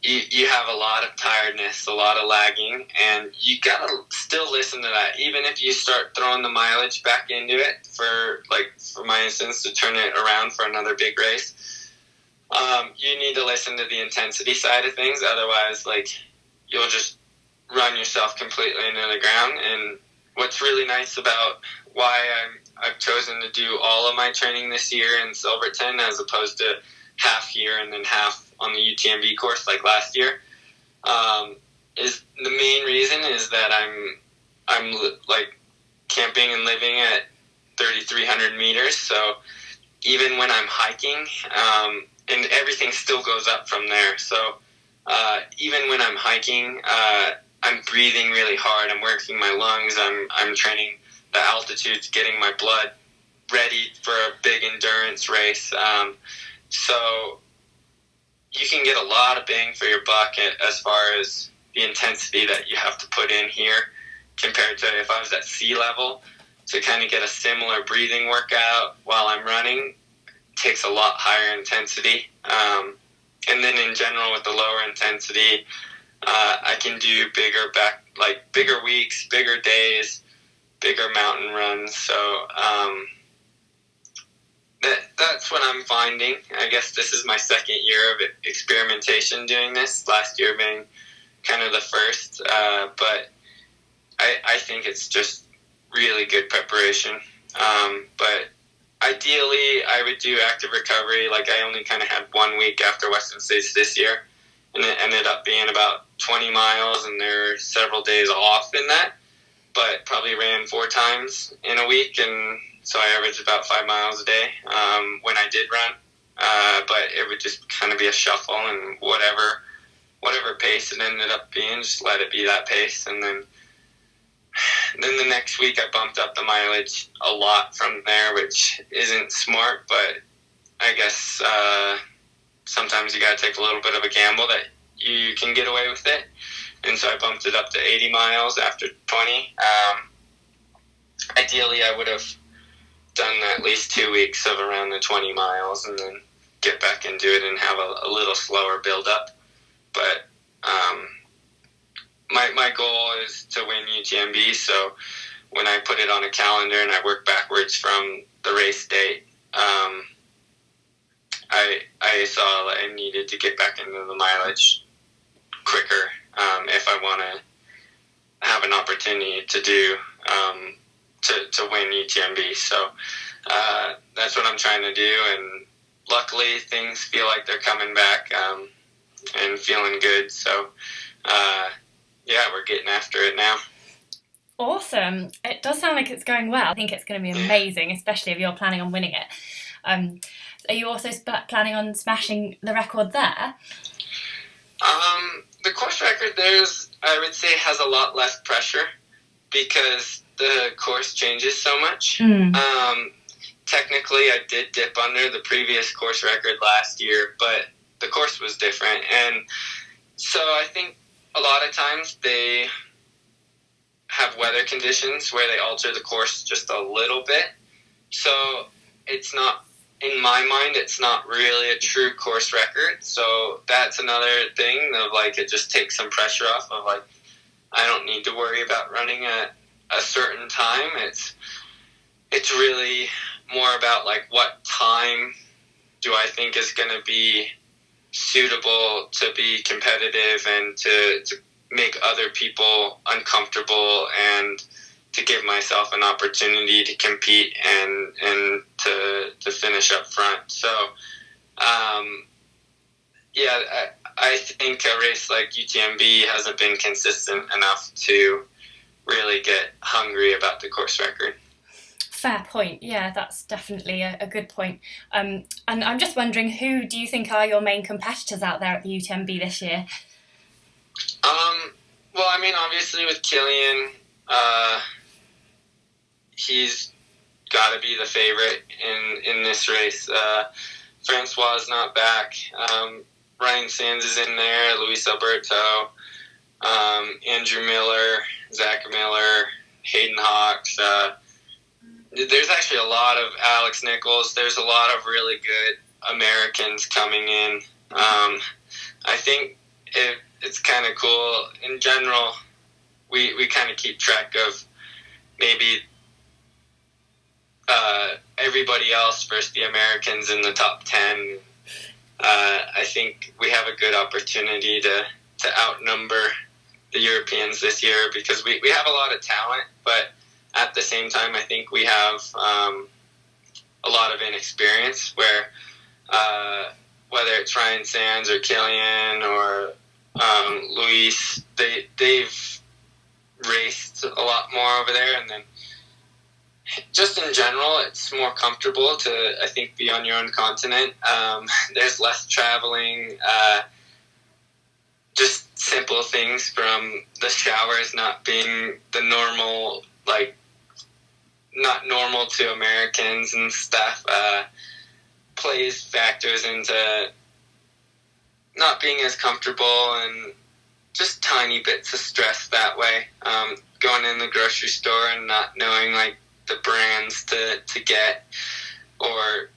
[SPEAKER 2] you have a lot of tiredness, a lot of lagging, and you gotta still listen to that. Even if you start throwing the mileage back into it for my instance, to turn it around for another big race, you need to listen to the intensity side of things. Otherwise, you'll just run yourself completely into the ground. And what's really nice about why I've chosen to do all of my training this year in Silverton as opposed to half here and then half on the UTMB course like last year, is the main reason is that I'm camping and living at 3,300 meters. So even when I'm hiking, and everything still goes up from there. So even when I'm hiking, I'm breathing really hard. I'm working my lungs. I'm training the altitudes, getting my blood ready for a big endurance race. So you can get a lot of bang for your buck as far as the intensity that you have to put in here compared to if I was at sea level. To kind of get a similar breathing workout while I'm running takes a lot higher intensity. And then in general with the lower intensity, I can do bigger weeks, bigger days, bigger mountain runs. So that's what I'm finding. I guess this is my second year of experimentation doing this, last year being kind of the first. But I think it's just really good preparation. But ideally, I would do active recovery. I only kind of had 1 week after Western States this year, and it ended up being about 20 miles, and there were several days off in that, but probably ran 4 times in a week, and so I averaged about 5 miles a day when I did run. But it would just kind of be a shuffle, and whatever pace it ended up being, just let it be that pace. And then the next week I bumped up the mileage a lot from there, which isn't smart, but I guess sometimes you got to take a little bit of a gamble that you can get away with it. And so I bumped it up to 80 miles after 20. Ideally, I would have done at least 2 weeks of around the 20 miles and then get back into it and have a little slower build-up. But my goal is to win UTMB, so when I put it on a calendar and I work backwards from the race date, I saw that I needed to get back into the mileage quicker if I want to have an opportunity to do to win UTMB. So that's what I'm trying to do, and luckily things feel like they're coming back and feeling good. So yeah, we're getting after it now.
[SPEAKER 1] Awesome. It does sound like it's going well. I think it's going to be amazing, especially if you're planning on winning it. Are you also planning on smashing the record there?
[SPEAKER 2] The course record I would say, has a lot less pressure because the course changes so much. Technically, I did dip under the previous course record last year, but the course was different. And so I think a lot of times they have weather conditions where they alter the course just a little bit. So it's not, in my mind, it's not really a true course record. So that's another thing of it just takes some pressure off of I don't need to worry about running at a certain time. It's really more about what time do I think is going to be suitable to be competitive and to make other people uncomfortable and to give myself an opportunity to compete and to finish up front. So, I think a race like UTMB hasn't been consistent enough to really get hungry about the course record.
[SPEAKER 1] Fair point. Yeah, that's definitely a good point. And I'm just wondering, who do you think are your main competitors out there at the UTMB this year?
[SPEAKER 2] Well, I mean, obviously with Kilian, he's got to be the favorite in this race. Francois is not back. Ryan Sands is in there. Luis Alberto, Andrew Miller, Zach Miller, Hayden Hawks. There's actually a lot of Alex Nichols. There's a lot of really good Americans coming in. I think it's kind of cool. In general, we kind of keep track of maybe everybody else versus the Americans in the top 10. I think we have a good opportunity to outnumber the Europeans this year because we have a lot of talent, but at the same time, I think we have a lot of inexperience where whether it's Ryan Sands or Kilian or Luis, they've raced a lot more over there, and then just in general, it's more comfortable to, I think, be on your own continent. There's less traveling, just simple things from the showers not being the normal, like, not normal to Americans and stuff, factors into not being as comfortable and just tiny bits of stress that way. Going in the grocery store and not knowing, like, the brands to get or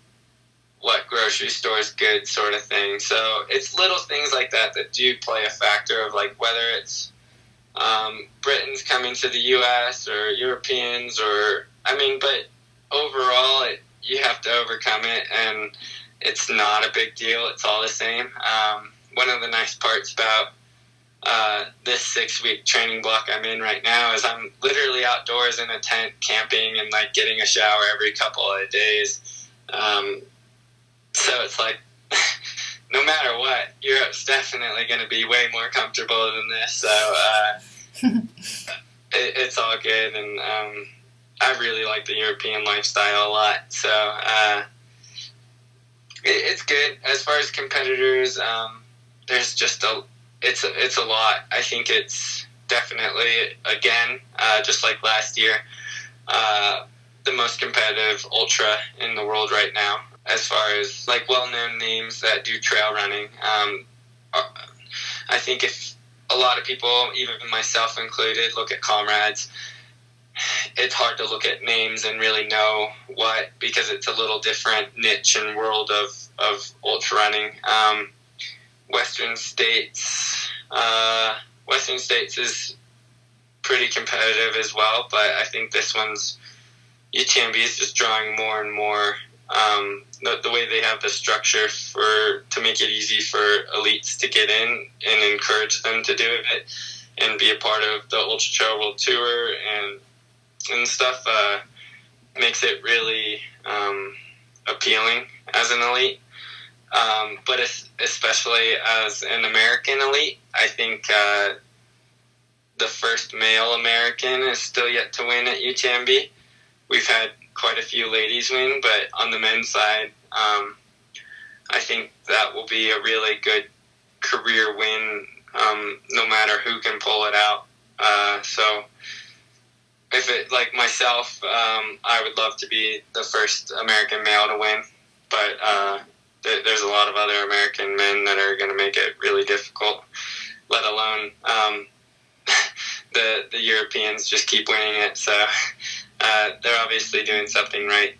[SPEAKER 2] what grocery store is good sort of thing. So it's little things like that do play a factor of, like, whether it's Britons coming to the U.S. or Europeans but overall you have to overcome it, and it's not a big deal. It's all the same. One of the nice parts about this 6-week training block I'm in right now is I'm literally outdoors in a tent camping and, like, getting a shower every couple of days. So it's like, no matter what, Europe's definitely going to be way more comfortable than this. So it's all good, and I really like the European lifestyle a lot. So it's good. As far as competitors, there's just it's a lot. I think it's definitely, again, just like last year, the most competitive ultra in the world right now, as far as, like, well-known names that do trail running. I think if a lot of people, even myself included, look at comrades, it's hard to look at names and really know what, because it's a little different niche and world of ultra running. Western States is pretty competitive as well, but I think this one's UTMB is just drawing more and more. The way they have the structure to make it easy for elites to get in and encourage them to do it and be a part of the Ultra Trail World Tour and stuff makes it really appealing as an elite. But especially as an American elite, I think the first male American is still yet to win at UTMB. We've had quite a few ladies win, but on the men's side, I think that will be a really good career win, no matter who can pull it out. So if it, like myself, I would love to be the first American male to win, but there's a lot of other American men that are going to make it really difficult, let alone the Europeans just keep winning it. So they're obviously doing something right.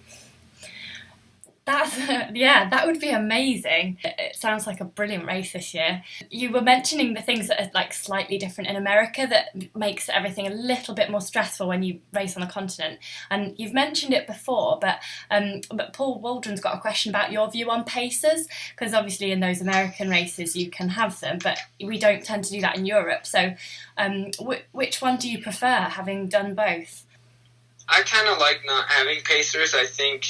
[SPEAKER 1] That would be amazing. It sounds like a brilliant race this year. You were mentioning the things that are, like, slightly different in America that makes everything a little bit more stressful when you race on the continent. And you've mentioned it before, but Paul Waldron's got a question about your view on pacers, because obviously in those American races you can have them, but we don't tend to do that in Europe. So which one do you prefer, having done both?
[SPEAKER 2] I kind of like not having pacers. I think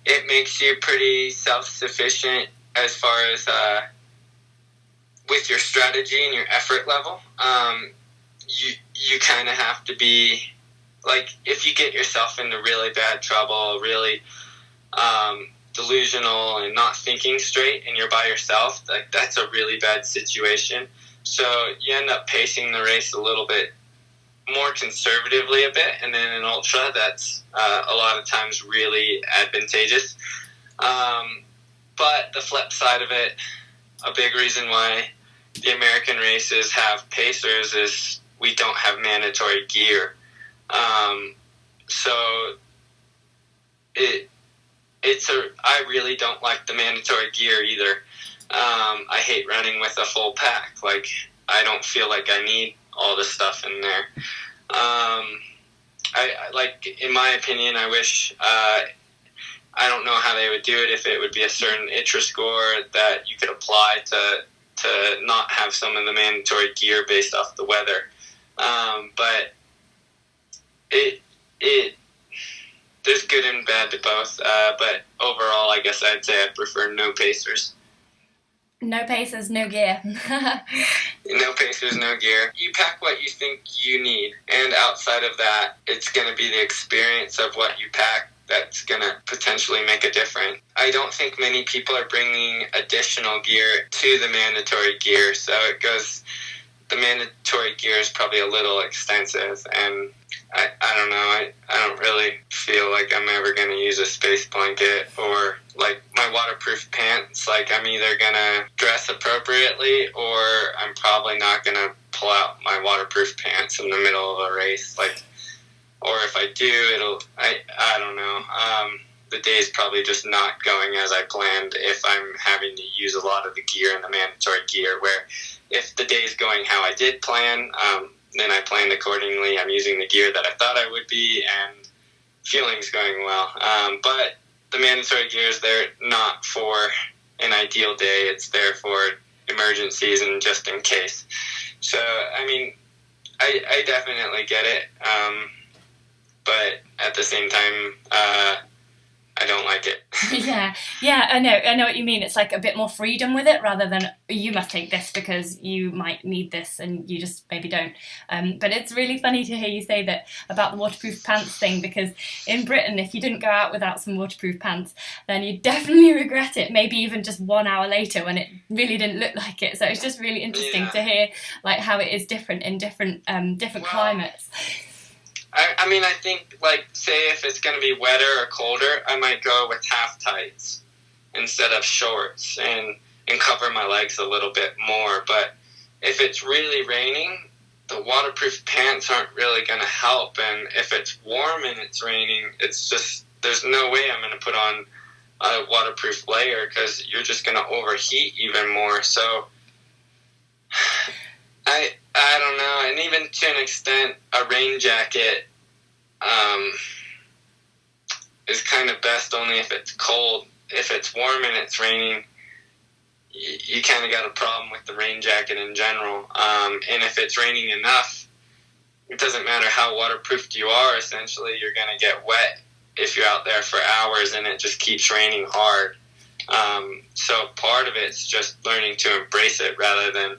[SPEAKER 2] it makes you pretty self-sufficient as far as with your strategy and your effort level. You kind of have to be, like, if you get yourself into really bad trouble, really delusional and not thinking straight, and you're by yourself, like, that's a really bad situation. So you end up pacing the race a little bit more conservatively a bit, and then in ultra, that's a lot of times really advantageous. But the flip side of it, a big reason why the American races have pacers is we don't have mandatory gear. So I really don't like the mandatory gear either. I hate running with a full pack. Like, I don't feel like I need all the stuff in there. In my opinion, I wish, I don't know how they would do it, if it would be a certain ITRA score that you could apply to not have some of the mandatory gear based off the weather. But there's good and bad to both. But overall, I guess I'd say I prefer no pacers.
[SPEAKER 1] No pacers, no gear.
[SPEAKER 2] No pacers, no gear. You pack what you think you need, and outside of that, it's going to be the experience of what you pack that's going to potentially make a difference. I don't think many people are bringing additional gear to the mandatory gear, so the mandatory gear is probably a little extensive, and I don't know, I don't really feel like I'm ever going to use a space blanket or, like, my waterproof pants. Like, I'm either going to dress appropriately or I'm probably not going to pull out my waterproof pants in the middle of a race. Like, or if I do, I don't know. The day's probably just not going as I planned if I'm having to use a lot of the gear in the mandatory gear, where if the day's going how I did plan, then I planned accordingly. I'm using the gear that I thought I would be, and feeling's going well. But the mandatory gear is there not for an ideal day. It's there for emergencies and just in case. So, I mean, I definitely get it. But at the same time, I don't like it.
[SPEAKER 1] Yeah, I know what you mean. It's like a bit more freedom with it, rather than you must take this because you might need this and you just maybe don't. But it's really funny to hear you say that about the waterproof pants thing, because in Britain, if you didn't go out without some waterproof pants, then you'd definitely regret it, maybe even just 1 hour later when it really didn't look like it. So it's just really interesting to hear, like, how it is different in different climates.
[SPEAKER 2] I mean, I think, like, say if it's going to be wetter or colder, I might go with half tights instead of shorts and cover my legs a little bit more. But if it's really raining, the waterproof pants aren't really going to help. And if it's warm and it's raining, it's just, there's no way I'm going to put on a waterproof layer because you're just going to overheat even more. So I don't know, and even to an extent, a rain jacket is kind of best only if it's cold. If it's warm and it's raining, you kind of got a problem with the rain jacket in general. And if it's raining enough, it doesn't matter how waterproofed you are, essentially, you're going to get wet if you're out there for hours and it just keeps raining hard. So part of it's just learning to embrace it rather than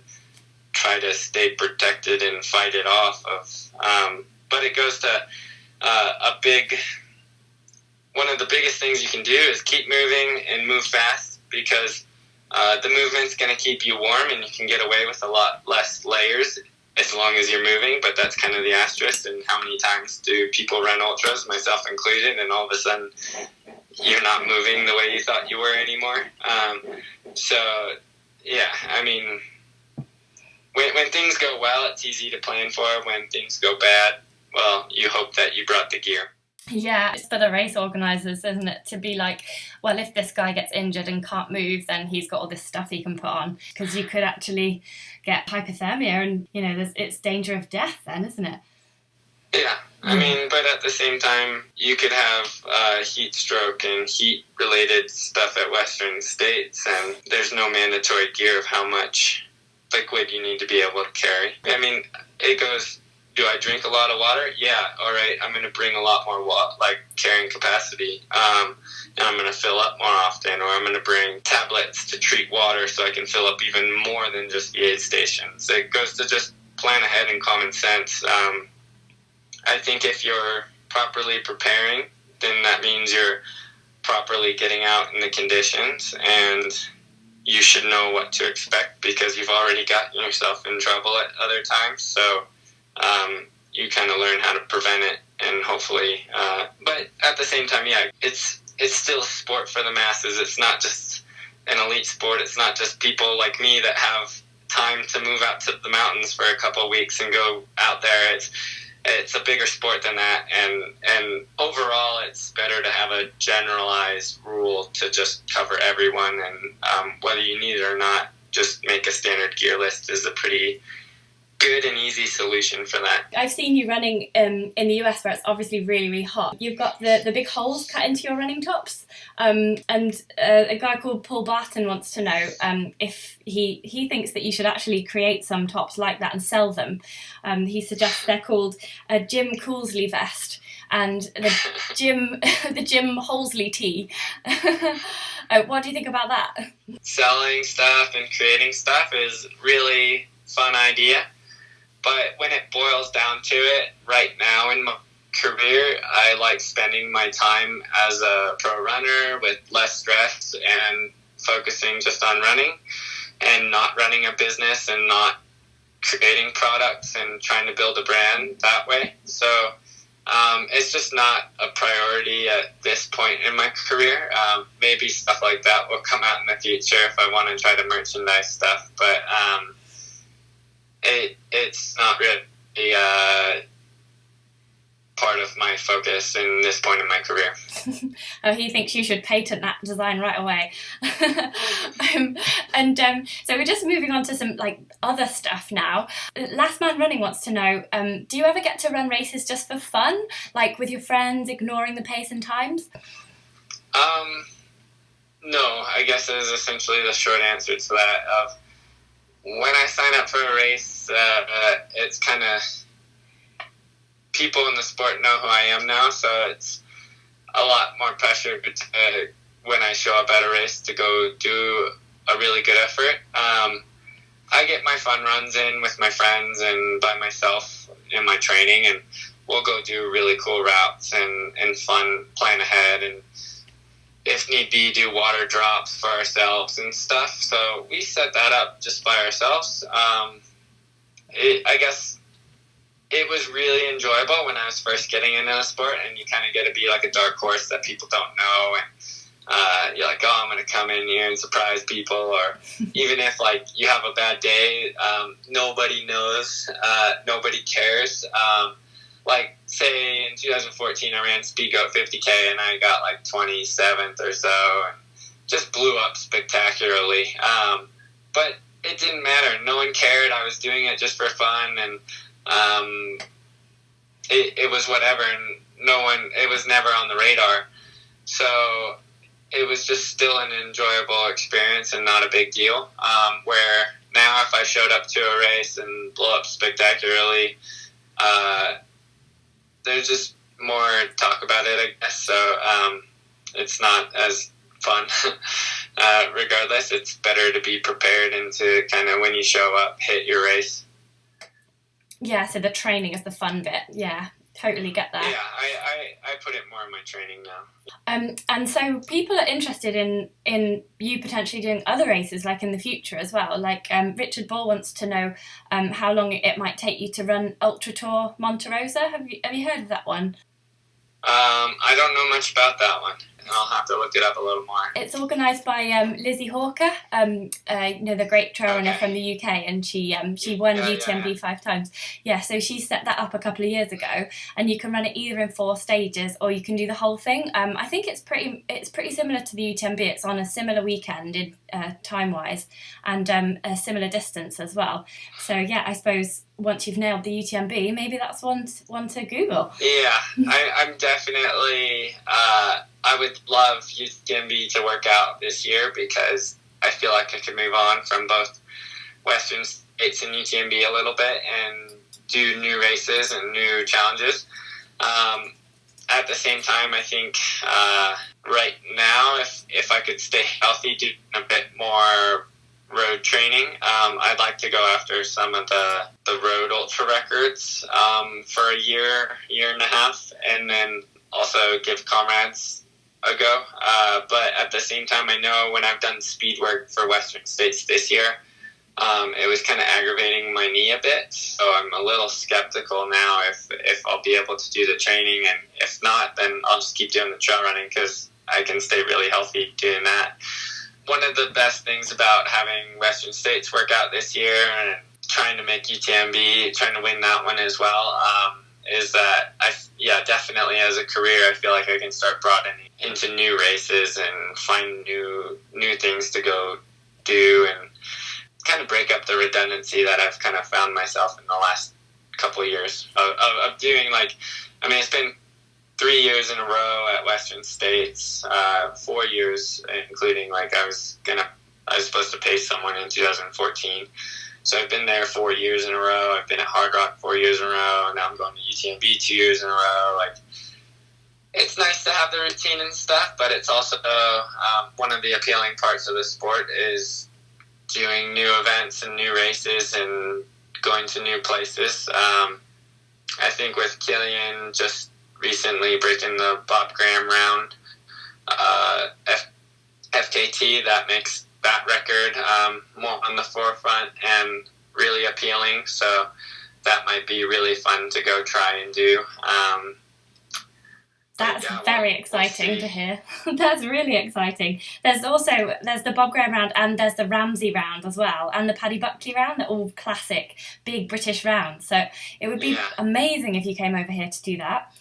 [SPEAKER 2] try to stay protected and fight it off of. But it goes to one of the biggest things you can do is keep moving and move fast, because the movement's going to keep you warm and you can get away with a lot less layers as long as you're moving. But that's kind of the asterisk. And how many times do people run ultras, myself included, and all of a sudden you're not moving the way you thought you were anymore? So, yeah, I mean, when things go well, it's easy to plan for. When things go bad, well, you hope that you brought the gear.
[SPEAKER 1] Yeah, it's for the race organisers, isn't it, to be like, well, if this guy gets injured and can't move, then he's got all this stuff he can put on, because you could actually get hypothermia and, you know, it's danger of death then, isn't it?
[SPEAKER 2] Yeah, I mean, but at the same time, you could have heat stroke and heat-related stuff at Western States, and there's no mandatory gear of how much liquid you need to be able to carry. I mean, it goes do I drink a lot of water? Yeah, all right, I'm going to bring a lot more water, like carrying capacity, and I'm going to fill up more often, or I'm going to bring tablets to treat water so I can fill up even more than just the aid stations. It goes to just plan ahead and common sense. I think if you're properly preparing, then that means you're properly getting out in the conditions, and you should know what to expect because you've already gotten yourself in trouble at other times. So you kind of learn how to prevent it, and hopefully, but at the same time, yeah, it's still a sport for the masses. It's not just an elite sport. It's not just people like me that have time to move out to the mountains for a couple of weeks and go out there. It's a bigger sport than that, and overall, it's better to have a generalized rule to just cover everyone, and whether you need it or not, just make a standard gear list is a pretty good and easy solution for that.
[SPEAKER 1] I've seen you running in the US where it's obviously really, really hot. You've got the big holes cut into your running tops, and a guy called Paul Barton wants to know if he thinks that you should actually create some tops like that and sell them. He suggests they're called a Jim Coolsley vest and the Jim Holsley tee. What do you think about that?
[SPEAKER 2] Selling stuff and creating stuff is really fun idea. But when it boils down to it, right now in my career, I like spending my time as a pro runner with less stress and focusing just on running and not running a business and not creating products and trying to build a brand that way. So it's just not a priority at this point in my career. Maybe stuff like that will come out in the future if I want to try to merchandise stuff. But it's not really part of my focus in this point in my career.
[SPEAKER 1] He thinks you should patent that design right away. So we're just moving on to some other stuff now. Last Man Running wants to know, do you ever get to run races just for fun, like with your friends, ignoring the pace and times?
[SPEAKER 2] No, I guess is essentially the short answer to that. When I sign up for a race, it's kind of people in the sport know who I am now, so it's a lot more pressure when I show up at a race to go do a really good effort. I get my fun runs in with my friends and by myself in my training, and we'll go do really cool routes and fun, plan ahead, and if need be, do water drops for ourselves and stuff. So we set that up just by ourselves. I guess it was really enjoyable when I was first getting into the sport, and you kind of get to be like a dark horse that people don't know, and you're like, oh, I'm going to come in here and surprise people, or even if you have a bad day, nobody knows, nobody cares. Say in 2014, I ran Speed Goat 50K, and I got 27th or so, and just blew up spectacularly. But it didn't matter. No one cared. I was doing it just for fun, and it was whatever, and it was never on the radar. So it was just still an enjoyable experience and not a big deal. Where now if I showed up to a race and blew up spectacularly, there's just more talk about it, I guess. So it's not as fun. Regardless, it's better to be prepared and to kind of, when you show up, hit your race.
[SPEAKER 1] Yeah, so the training is the fun bit. Yeah, totally get that.
[SPEAKER 2] Yeah, I put it more in my training now.
[SPEAKER 1] And so people are interested in you potentially doing other races, in the future as well. Richard Ball wants to know how long it might take you to run Ultra Tour Monte Rosa. Have you heard of that one?
[SPEAKER 2] I don't know much about that one. I'll have to look it up a little more.
[SPEAKER 1] It's organised by Lizzie Hawker, the great trail runner from the UK, and she won UTMB 5 times. Yeah, so she set that up a couple of years ago, and you can run it either in 4 stages or you can do the whole thing. I think it's pretty similar to the UTMB. It's on a similar weekend in time-wise, and a similar distance as well. So yeah, I suppose once you've nailed the UTMB, maybe that's one to Google.
[SPEAKER 2] Yeah, I'm definitely. I would love UTMB to work out this year because I feel like I could move on from both Western States and UTMB a little bit and do new races and new challenges. At the same time, I think right now, if I could stay healthy, do a bit more road training, I'd like to go after some of the road ultra records for a year and a half, and then also give comrades a go. But at the same time, I know when I've done speed work for Western States this year, it was kind of aggravating my knee a bit, so I'm a little skeptical now if I'll be able to do the training, and if not, then I'll just keep doing the trail running because I can stay really healthy doing that. One of the best things about having Western States work out this year and trying to make UTMB, trying to win that one as well, is that definitely as a career, I feel like I can start broadening into new races and find new things to go do and kind of break up the redundancy that I've kind of found myself in the last couple of years of doing, like, I mean, it's been 3 years in a row at Western States, 4 years, including, like, I was supposed to pace someone in 2014. So I've been there 4 years in a row. I've been at Hard Rock 4 years in a row. Now I'm going to UTMB 2 years in a row. Like, it's nice to have the routine and stuff, but it's also one of the appealing parts of the sport is doing new events and new races and going to new places. I think with Kilian just recently breaking the BobGraham round, FKT, that makes that record more on the forefront and really appealing. So that might be really fun to go try and do.
[SPEAKER 1] That's very exciting to hear. That's really exciting. There's the BobGraham round and there's the Ramsey round as well, and the Paddy Buckley round. They're all classic big British rounds. So it would be amazing if you came over here to do that.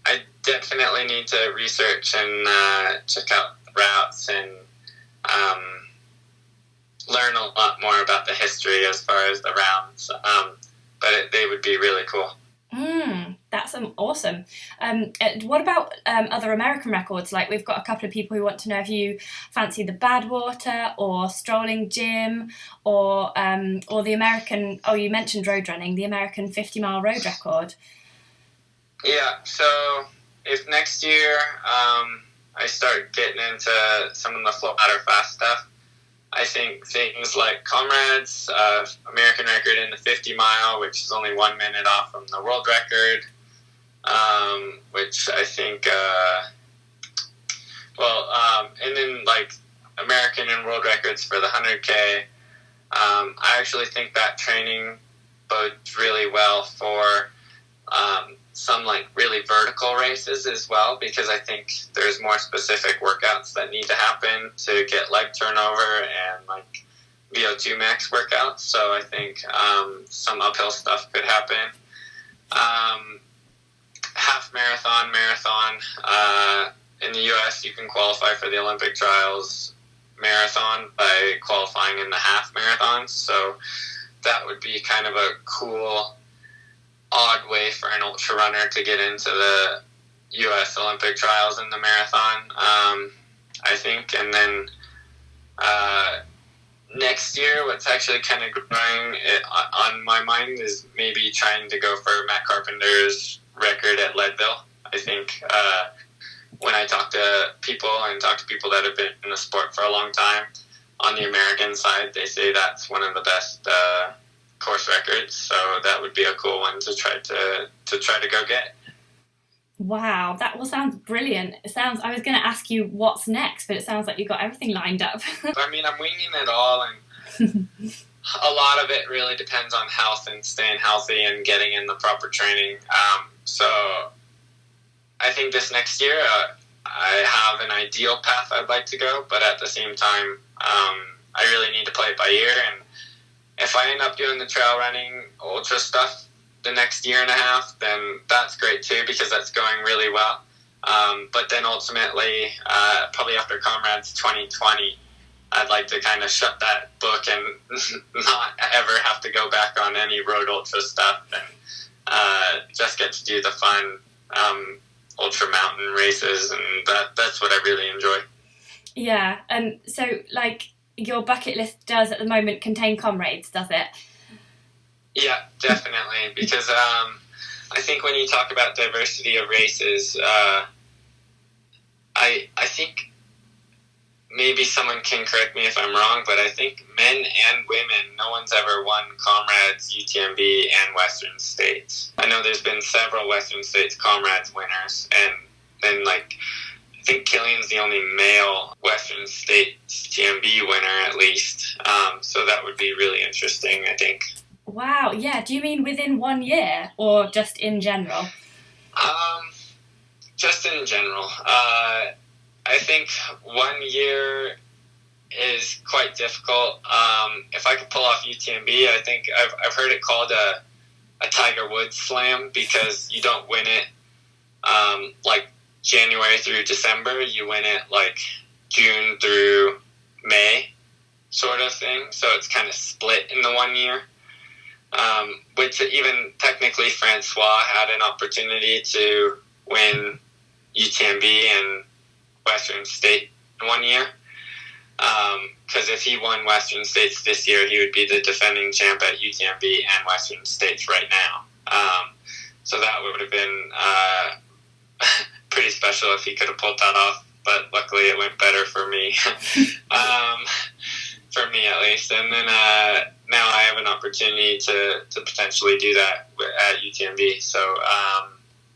[SPEAKER 2] I definitely need to research and check out routes and learn a lot more about the history as far as the rounds. But they would be really cool.
[SPEAKER 1] That's awesome. What about other American records? Like, we've got a couple of people who want to know if you fancy the Badwater or Strolling Jim or the American, you mentioned road running, the American 50-mile road record.
[SPEAKER 2] Yeah, so if next year I start getting into some of the flatter fast stuff, I think things like Comrades, American record in the 50-mile, which is only 1 minute off from the world record, which I think, and then like American and world records for the 100K. I actually think that training bodes really well for some like really vertical races as well, because I think there's more specific workouts that need to happen to get leg turnover and like VO2 max workouts. So I think some uphill stuff could happen. Half marathon, in the US you can qualify for the Olympic trials marathon by qualifying in the half marathons. So that would be kind of a cool odd way for an ultra runner to get into the U.S. Olympic trials in the marathon, I think. And then next year, what's actually kind of growing on my mind is maybe trying to go for Matt Carpenter's record at Leadville. I think when I talk to people that have been in the sport for a long time, on the American side, they say that's one of the best course records, so that would be a cool one to try to go get.
[SPEAKER 1] Wow, that all sounds brilliant. I was going to ask you what's next, but it sounds like you've got everything lined up.
[SPEAKER 2] I mean, I'm winging it all, and a lot of it really depends on health and staying healthy and getting in the proper training. So I think this next year I have an ideal path I'd like to go, but at the same time I really need to play it by ear, and if I end up doing the trail running ultra stuff the next year and a half, then that's great too, because that's going really well. But then ultimately, probably after Comrades 2020, I'd like to kind of shut that book and not ever have to go back on any road ultra stuff, and just get to do the fun ultra mountain races, and that's what I really enjoy.
[SPEAKER 1] Yeah, so like, your bucket list does at the moment contain Comrades, does it?
[SPEAKER 2] Yeah, definitely. Because I think when you talk about diversity of races, I think maybe someone can correct me if I'm wrong, but I think men and women, no one's ever won Comrades, UTMB, and Western States. I know there's been several Western States Comrades winners, and then I think Kilian's the only male Western States TMB winner, at least. So that would be really interesting, I think.
[SPEAKER 1] Wow, yeah. Do you mean within 1 year or just in general?
[SPEAKER 2] Just in general. I think 1 year is quite difficult. If I could pull off UTMB, I think I've heard it called a Tiger Woods slam, because you don't win it January through December. You win it June through May, sort of thing. So it's kind of split in the 1 year. Which even technically Francois had an opportunity to win UTMB and Western State in 1 year. Because if he won Western States this year, he would be the defending champ at UTMB and Western States right now. So that would have been pretty special if he could have pulled that off. But luckily it went better for me. For me, at least. And then now I have an opportunity to potentially do that at UTMB. So I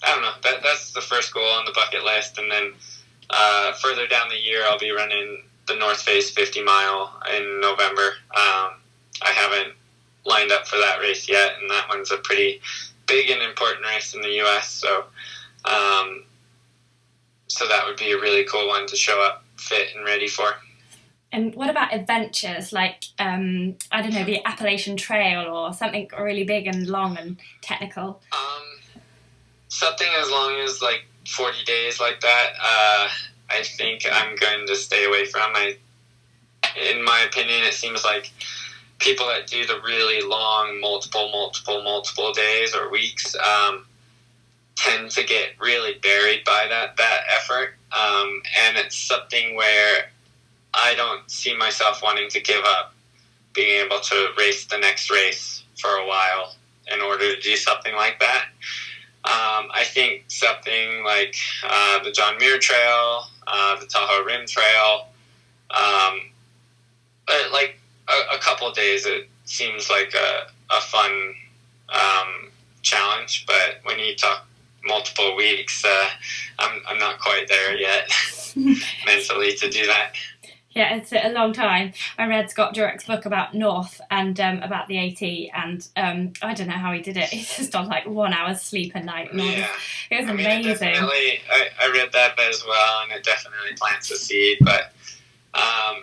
[SPEAKER 2] don't know. That's the first goal on the bucket list. And then further down the year, I'll be running the North Face 50 mile in November. I haven't lined up for that race yet, and that one's a pretty big and important race in the U.S. So that would be a really cool one to show up fit and ready for.
[SPEAKER 1] And what about adventures like, I don't know, the Appalachian Trail or something really big and long and technical?
[SPEAKER 2] Something as long as 40 days like that, I think I'm going to stay away from. In my opinion, it seems like people that do the really long, multiple days or weeks tend to get really buried by that effort. And it's something where I don't see myself wanting to give up being able to race the next race for a while in order to do something like that. I think something like the John Muir Trail, the Tahoe Rim Trail, a couple of days, it seems like a fun challenge. But when you talk multiple weeks, I'm not quite there yet mentally to do that.
[SPEAKER 1] Yeah, it's a long time. I read Scott Jurek's book about North and about the AT, and I don't know how he did it. He's just on 1 hour's sleep a night.
[SPEAKER 2] Yeah.
[SPEAKER 1] It was amazing.
[SPEAKER 2] I read that as well, and it definitely plants a seed. But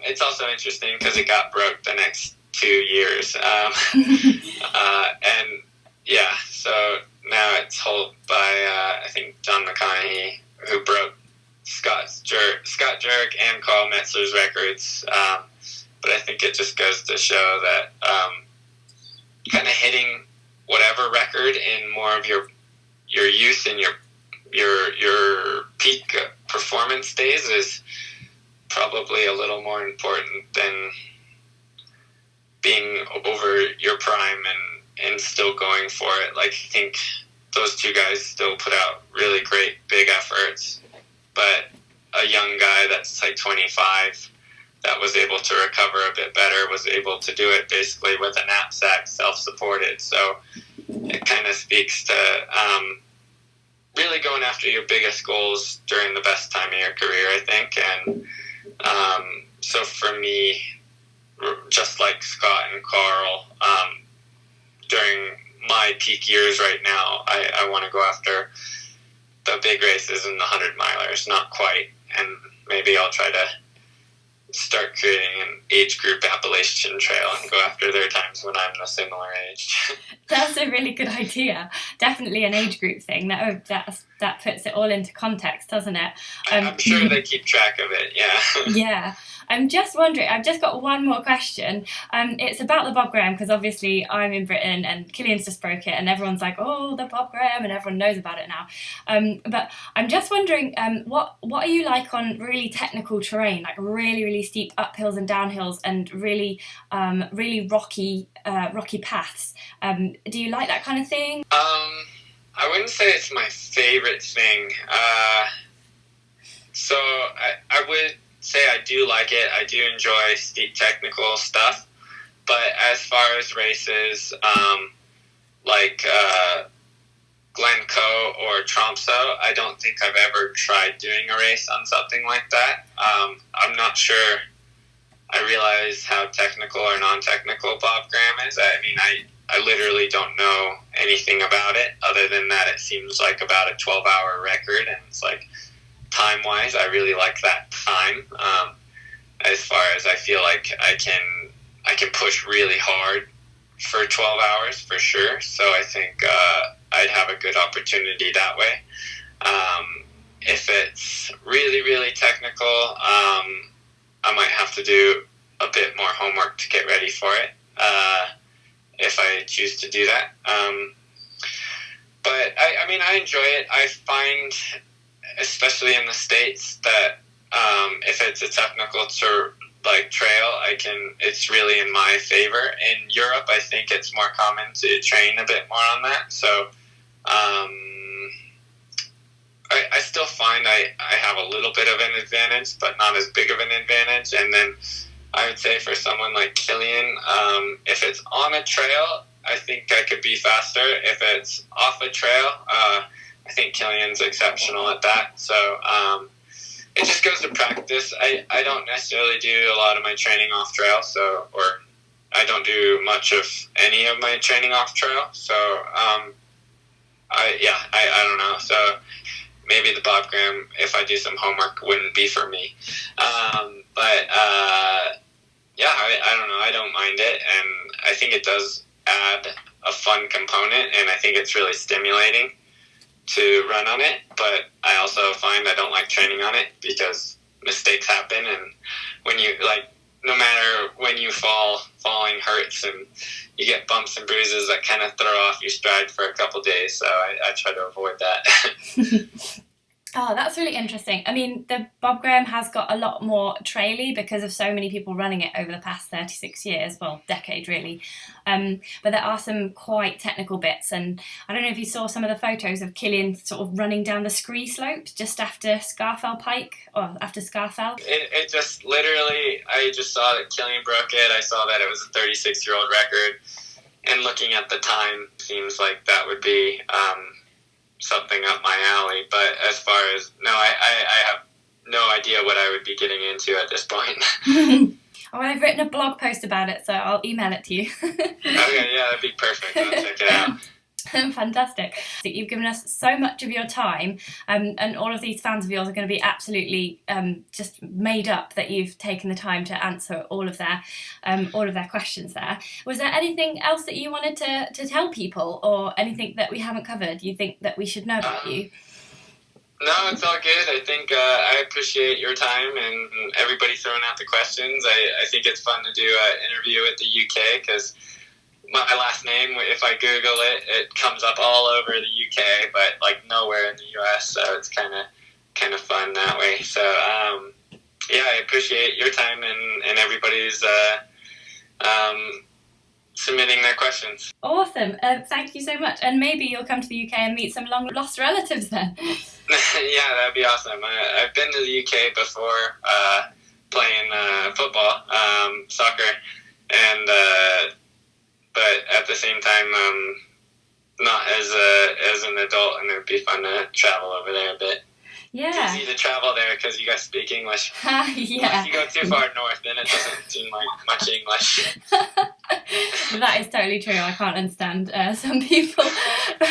[SPEAKER 2] it's also interesting because it got broke the next 2 years. And yeah, so now it's held by, I think, John McConaughey, who broke Scott Jurek and Carl Metzler's records, but I think it just goes to show that kind of hitting whatever record in more of your youth and your peak performance days is probably a little more important than being over your prime and still going for it. I think those two guys still put out really great big efforts. But a young guy that's 25 that was able to recover a bit better was able to do it basically with a knapsack, self-supported. So it kind of speaks to really going after your biggest goals during the best time of your career, I think. And so for me, just like Scott and Carl, during my peak years right now, I want to go after the big races and the 100-milers, not quite. And maybe I'll try to start creating an age group Appalachian Trail and go after their times when I'm a similar age.
[SPEAKER 1] That's a really good idea. Definitely an age group thing. That's that puts it all into context, doesn't it?
[SPEAKER 2] I'm sure they keep track of it, yeah.
[SPEAKER 1] Yeah. I'm just wondering, I've just got one more question. It's about the BobGraham, because obviously I'm in Britain and Kilian's just broke it and everyone's like, oh, the BobGraham, and everyone knows about it now. But I'm just wondering, what are you like on really technical terrain, like really, really steep uphills and downhills and really, really rocky paths? Do you like that kind of thing?
[SPEAKER 2] I wouldn't say it's my favorite thing. So I would say I do like it. I do enjoy steep technical stuff. But as far as races, like Glencoe or Tromsø, I don't think I've ever tried doing a race on something like that. I'm not sure I realize how technical or non-technical BobGraham is. I mean, I literally don't know anything about it other than that it seems like about a 12-hour record, and it's like time-wise, I really like that time. As far as I feel like I can push really hard for 12 hours for sure. So I think I'd have a good opportunity that way. If it's really, really technical, I might have to do a bit more homework to get ready for it. If I choose to do that. But I mean, I enjoy it. I find, especially in the States, that if it's a technical trail, it's really in my favor. In Europe, I think it's more common to train a bit more on that. So I still find I have a little bit of an advantage, but not as big of an advantage. And then I would say for someone like Kilian, if it's on a trail, I think I could be faster. If it's off a trail, I think Kilian's exceptional at that. So it just goes to practice. I don't necessarily do a lot of my training off trail, or I don't do much of any of my training off trail. So I don't know. So maybe the BobGraham, if I do some homework, wouldn't be for me. But I don't know. I don't mind it, and I think it does add a fun component, and I think it's really stimulating to run on it. But I also find I don't like training on it because mistakes happen, and when you no matter when you falling hurts, and you get bumps and bruises that kind of throw off your stride for a couple days. So I try to avoid that.
[SPEAKER 1] Oh, that's really interesting. I mean, the BobGraham has got a lot more traily because of so many people running it over the past 36 years, well, decade really. But there are some quite technical bits, and I don't know if you saw some of the photos of Kilian sort of running down the scree slope just after Scarfell Pike, or after Scarfell.
[SPEAKER 2] It just literally, I just saw that Kilian broke it. I saw that it was a 36-year-old record, and looking at the time, seems like that would be something up my alley. But as far as, no, I have no idea what I would be getting into at this point.
[SPEAKER 1] Oh, I've written a blog post about it, so I'll email it to you.
[SPEAKER 2] Okay, yeah, that'd be perfect. I'll check it out.
[SPEAKER 1] Fantastic. You've given us so much of your time, and all of these fans of yours are going to be absolutely just made up that you've taken the time to answer all of their questions there. Was there anything else that you wanted to tell people, or anything that we haven't covered you think that we should know about you?
[SPEAKER 2] No, it's all good. I think I appreciate your time and everybody throwing out the questions. I think it's fun to do an interview at the UK, because my last name, if I Google it, it comes up all over the UK, but nowhere in the US. So it's kind of fun that way. So I appreciate your time and everybody's submitting their questions.
[SPEAKER 1] Awesome. Thank you so much. And maybe you'll come to the UK and meet some long lost relatives then.
[SPEAKER 2] Yeah, that'd be awesome. I've been to the UK before playing football, soccer, and but at the same time, not as an adult, and it would be fun to travel over there a bit.
[SPEAKER 1] Yeah.
[SPEAKER 2] It's easy to travel there because you guys speak English.
[SPEAKER 1] Yeah.
[SPEAKER 2] If you go too far north, then it doesn't seem like much English.
[SPEAKER 1] That is totally true. I can't understand some people. But,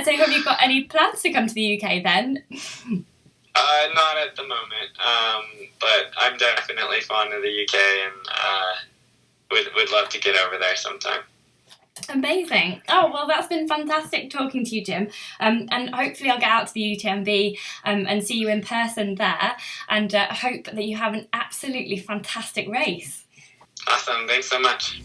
[SPEAKER 1] so have you got any plans to come to the UK then?
[SPEAKER 2] Not at the moment, but I'm definitely fond of the UK, and would love to get over there sometime.
[SPEAKER 1] Amazing. Oh, well, that's been fantastic talking to you, Jim. And hopefully I'll get out to the UTMB and see you in person there, and hope that you have an absolutely fantastic race.
[SPEAKER 2] Awesome. Thanks so much.